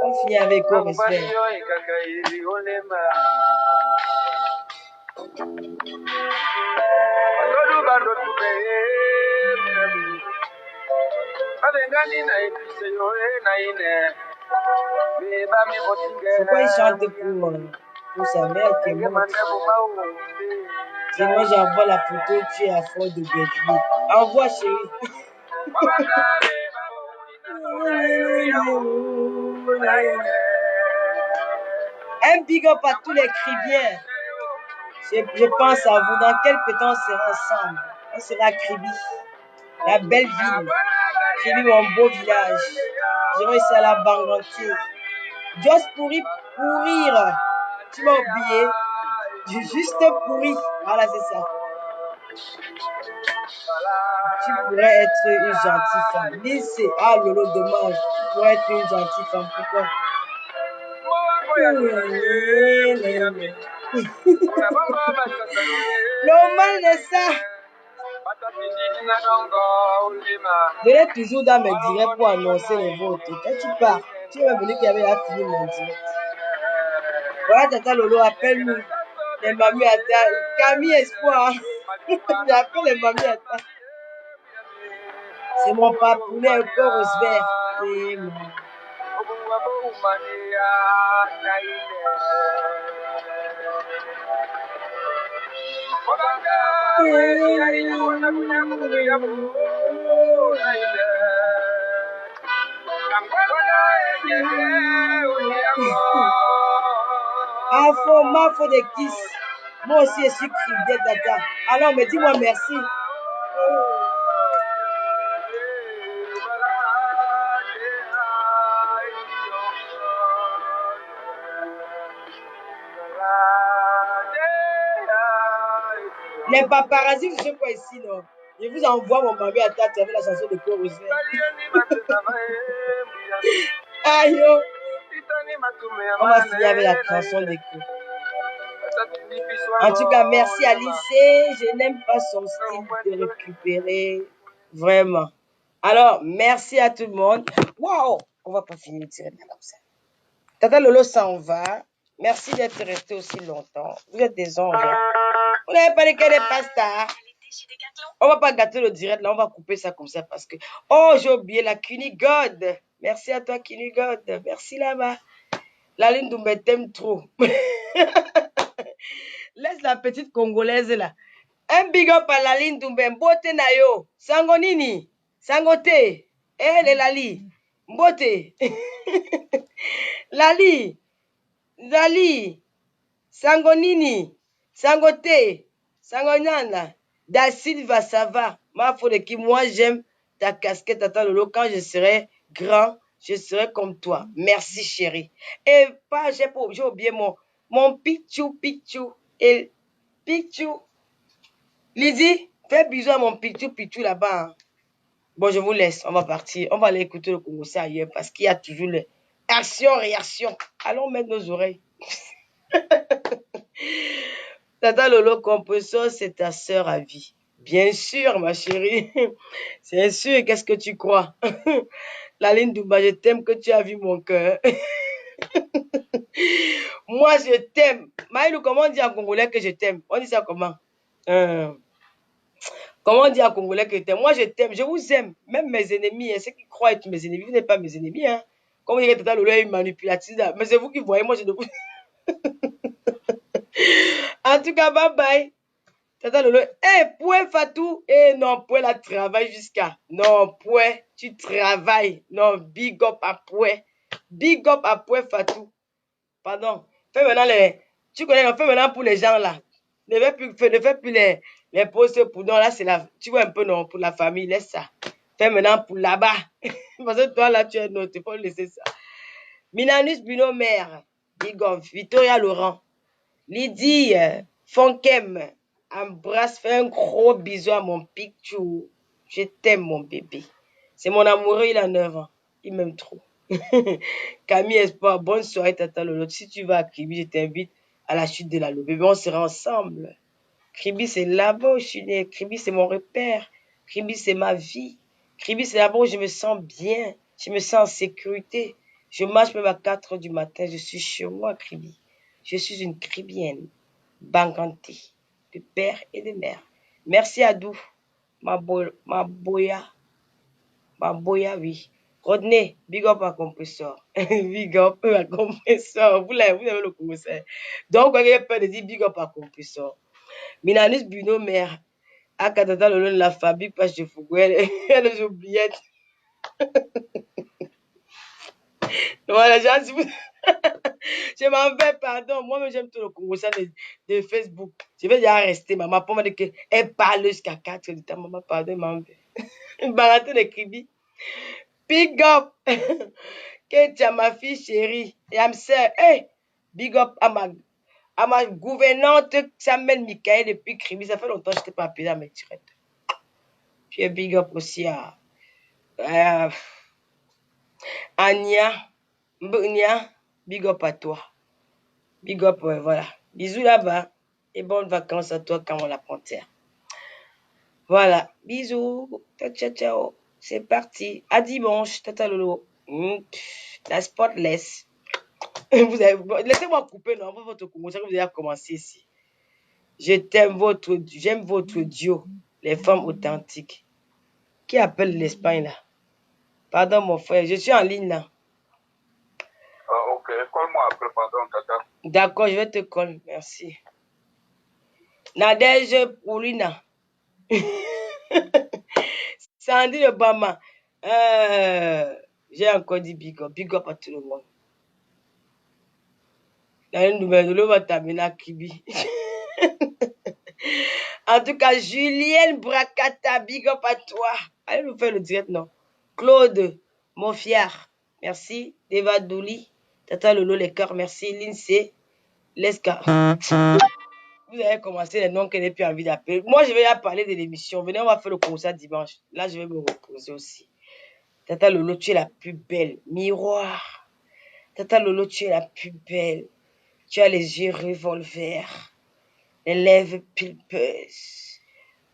On finit avec Eko Rosevert. C'est quoi il chante pour sa mère qui est morte? Sinon j'envoie la photo, tu es à fond de Belgique. Envoie chérie. Un big up à tous les cribiens. Je pense à vous. Dans quelques temps, on sera ensemble. On sera à Kribi. La belle ville. Kribi, mon beau village. Je vais ici à la banque entière. Juste pourrir. Tu m'as oublié. Juste pourri. Voilà, c'est ça. Tu pourrais être une gentille femme. Lycée. Ah, Lolo, dommage. Tu pourrais être une gentille femme. Pourquoi? Normal de ça. Je vais toujours dans mes directs pour annoncer les votes. Quand tu pars, tu vas venir qu'il y avait fini mon direct. Voilà, Tata Lolo, appelle-nous. Les mamies à terre. Camille Espoir. J'appelle les mamies à terre. C'est mon papounet, un peu rose vert. Et mon... Info de kiss. Moi aussi, je suis criblée, Tata. Alors, mais dis-moi merci. Les paparazzi, je sais pas ici, non. Je vous envoie mon mari à table avec la chanson de Coro Vert. Aïe, oh. On va finir avec la chanson de Coro. En tout cas, merci Alice. Je n'aime pas son style de récupérer. Vraiment. Alors, merci à tout le monde. Waouh! On va pas finir direct comme ça. Tata Lolo s'en va. Merci d'être resté aussi longtemps. Vous êtes des anges. Vous n'avez pas les cas des pastas. On va pas gâter le direct là, on va couper ça comme ça parce que... Oh, j'ai oublié la Kuni God. Merci à toi Kuni God. Merci là-bas. La ligne de me t'aime trop. Laisse la petite Congolaise là. Un big up à la ligne Doumbé. Mbote na yo. Sango nini? Sangote. Le Lali. Mbote. Lali. Zali. Sango nini? Sangote. Sango nyana. Da Silva, ça va. Ma faute qui moi j'aime ta casquette Tata Lolo. Quand je serai grand, je serai comme toi. Merci chérie. Et pas, j'ai oublié mon Pichou. Et Pichou. Lydie, fais bisous à mon Pichou là-bas. Hein. Bon, je vous laisse. On va partir. On va aller écouter le Congo ailleurs parce qu'il y a toujours les action-réaction. Allons mettre nos oreilles. Tata Lolo Compressor, c'est ta sœur à vie. Bien sûr, ma chérie. C'est sûr, qu'est-ce que tu crois? La ligne Douba, je t'aime que tu as vu mon cœur. Moi, je t'aime. Maïlou, comment on dit en congolais que je t'aime? On dit ça comment? Comment on dit en congolais que je t'aime? Moi, je t'aime. Je vous aime. Même mes ennemis, hein, ceux qui croient être mes ennemis, vous n'êtes pas mes ennemis. Hein. Comme vous dites, Tata Lolo est manipulatrice. Mais c'est vous qui voyez, moi, je ne vous... En tout cas, bye bye. Tata Lolo, point Fatou. Non, point la travail jusqu'à. Non, point, tu travailles. Non, big up à point. Big up à point Fatou. Pardon. Fais maintenant les. Tu connais, on fait maintenant pour les gens là. Ne fais plus les posts pour. Non, là, c'est la. Tu vois un peu, non, pour la famille, laisse ça. Fais maintenant pour là-bas. Parce que toi, là, tu es noté. Faut laisser ça. Minanus Bino Mère. Big up. Victoria Laurent. Lydie. Fonkem. Embrasse, fais un gros bisou à mon Pichou. Je t'aime, mon bébé. C'est mon amoureux, il a 9 ans. Il m'aime trop. Camille Espoir, bonne soirée, Tata Lolo. Si tu vas à Kribi, je t'invite à la chute de la Lolo. Bébé, on sera ensemble. Kribi, c'est là-bas où je suis né. Kribi, c'est mon repère. Kribi, c'est ma vie. Kribi, c'est là-bas où je me sens bien. Je me sens en sécurité. Je marche même à 4 h du matin. Je suis chez moi, Kribi. Je suis une Kribienne. Bangante. De père et de mère. Merci Adou, ma boya, oui. Rodney, big up à compresseur. Big up à compresseur. Vous avez le compresseur. Donc, vous avez peur de dire big up à compresseur. Minanis Buno, mère. À Katata Lolo de la fabrique, parce que je fous. Elle est oubliette. Voilà, j'ai vous. Je m'en vais, pardon. Moi-même, j'aime tout le Congo de Facebook. Je vais déjà rester. Maman, pour me dire qu'elle parle jusqu'à 4 h du temps. Maman, pardon, m'en vais. Barato de Kribi. Big up. Que tu as ma fille chérie. Et I'm saying, hey, big up à ma gouvernante Samuel Michael depuis Kribi. Ça fait longtemps que je n'étais pas appelée à mes tirettes. Puis big up aussi à Ania. Big up à toi. Big up, voilà. Bisous là-bas. Et bonnes vacances à toi, quand on la panthère. Voilà. Bisous. Ciao, ciao, ciao. C'est parti. À dimanche, Tata Lolo. La spotless. Laissez-moi couper, non, votre commentaire que vous avez commencé ici. J'aime votre duo, les femmes authentiques. Qui appelle l'Espagne là? Pardon, mon frère, je suis en ligne là. Ok, colle-moi après, pardon, Tata. D'accord, je vais te coller, merci. Nadège Paulina. Sandy Obama. J'ai encore dit big up à tout le monde. Dans une nouvelle, l'eau va t'amener à Kibi. En tout cas, Julienne Bracata, big up à toi. Allez nous faire le direct, non? Claude Mofiard, merci. Deva Douli, Tata Lolo, les cœurs, merci. Lindsay, Leska. Vous avez commencé les noms que j'ai plus envie d'appeler. Moi, je vais ya parler de l'émission. Venez, on va faire le concert dimanche. Là, je vais me reposer aussi. Tata Lolo, tu es la plus belle. Miroir. Tata Lolo, tu es la plus belle. Tu as les yeux revolver, les lèvres pulpeuses,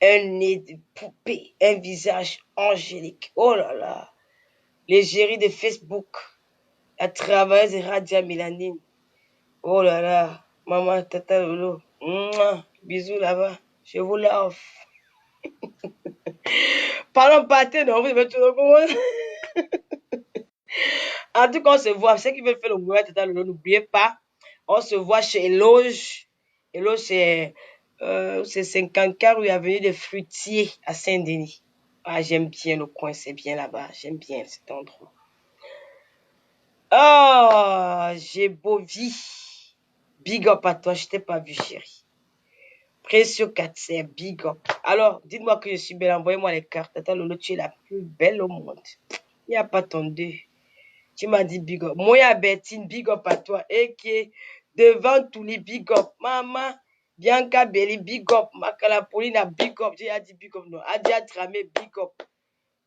un nez de poupée, un visage angélique. Oh là là. L'égérie de Facebook, la travailleuse de Radia Mélanine. Oh là là. Maman, Tata Lolo. Mouah. Bisous là-bas. Je vous love. Parlons pâté, non, vous avez tout le monde. En tout cas, on se voit. Ceux qui veulent faire le mouvement Tata Lolo, n'oubliez pas. On se voit chez Eloge. Eloge, c'est 50K rue Avenue des Fruitiers à Saint-Denis. Ah, j'aime bien le coin, c'est bien là-bas. J'aime bien cet endroit. Oh, j'ai beau vie. Big up à toi, je t'ai pas vu, chérie. Précieux 4, c'est big up. Alors, dites-moi que je suis belle. Envoyez-moi les cartes. Tata Lolo, tu es la plus belle au monde. Il n'y a pas ton deux. Tu m'as dit big up. Moi, Bertine, big up à toi. Et qui est devant tous les big up. Maman, Bianca Belly, big up. Makala Paulina, big up. J'ai dit big up. Non, Adia Tramé, big up.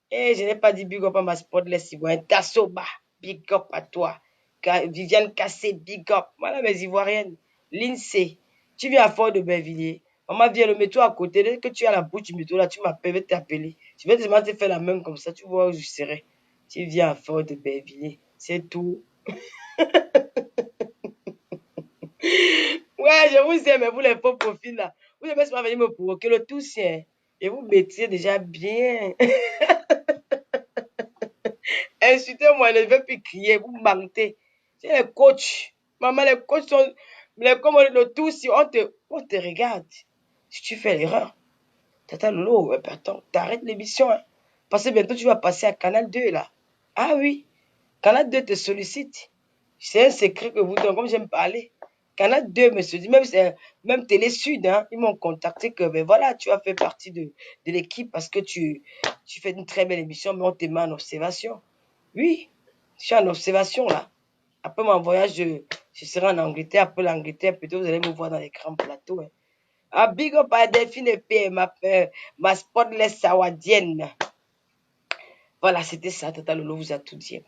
Et je n'ai pas dit big up à ma spotless Ivoirienne. Tassoba, big up à toi. Viviane Cassé, big up. Voilà mes Ivoiriennes. Lindsay, tu viens à Fort-de-Bervilliers. Maman vient le métro à côté. Dès que tu as la bouche du métro là, tu m'appelles, je vais t'appeler. Je vais te demander de faire la même comme ça. Tu vois où je serai. Tu viens à Fort-de-Bervilliers. C'est tout. Ouais, je vous aime, mais vous les faux profils là. Vous aimez seulement venir me provoquer le tout sien. Et vous maîtrisez déjà bien. Insultez-moi, ne veux plus crier, vous mentez. C'est les coachs. Maman, les coachs sont. Comme le tout, si on te regarde. Si tu fais l'erreur, Tata Lolo, attends, t'arrêtes l'émission. Hein. Parce que bientôt tu vas passer à Canal 2 là. Ah oui, Canal 2 te sollicite. C'est un secret que vous donnez, comme j'aime parler. Canal 2 me dit, même Télé Sud, hein, ils m'ont contacté que, ben voilà, tu as fait partie de l'équipe parce que tu fais une très belle émission, mais on te met en observation. Oui, je suis en observation là. Après mon voyage, je serai en Angleterre. Après l'Angleterre, peut-être vous allez me voir dans les grands plateaux. Hein. Ah, big up à Delphine P, ma spotless sawadienne. Voilà, c'était ça, Tata Lolo vous a tout dit.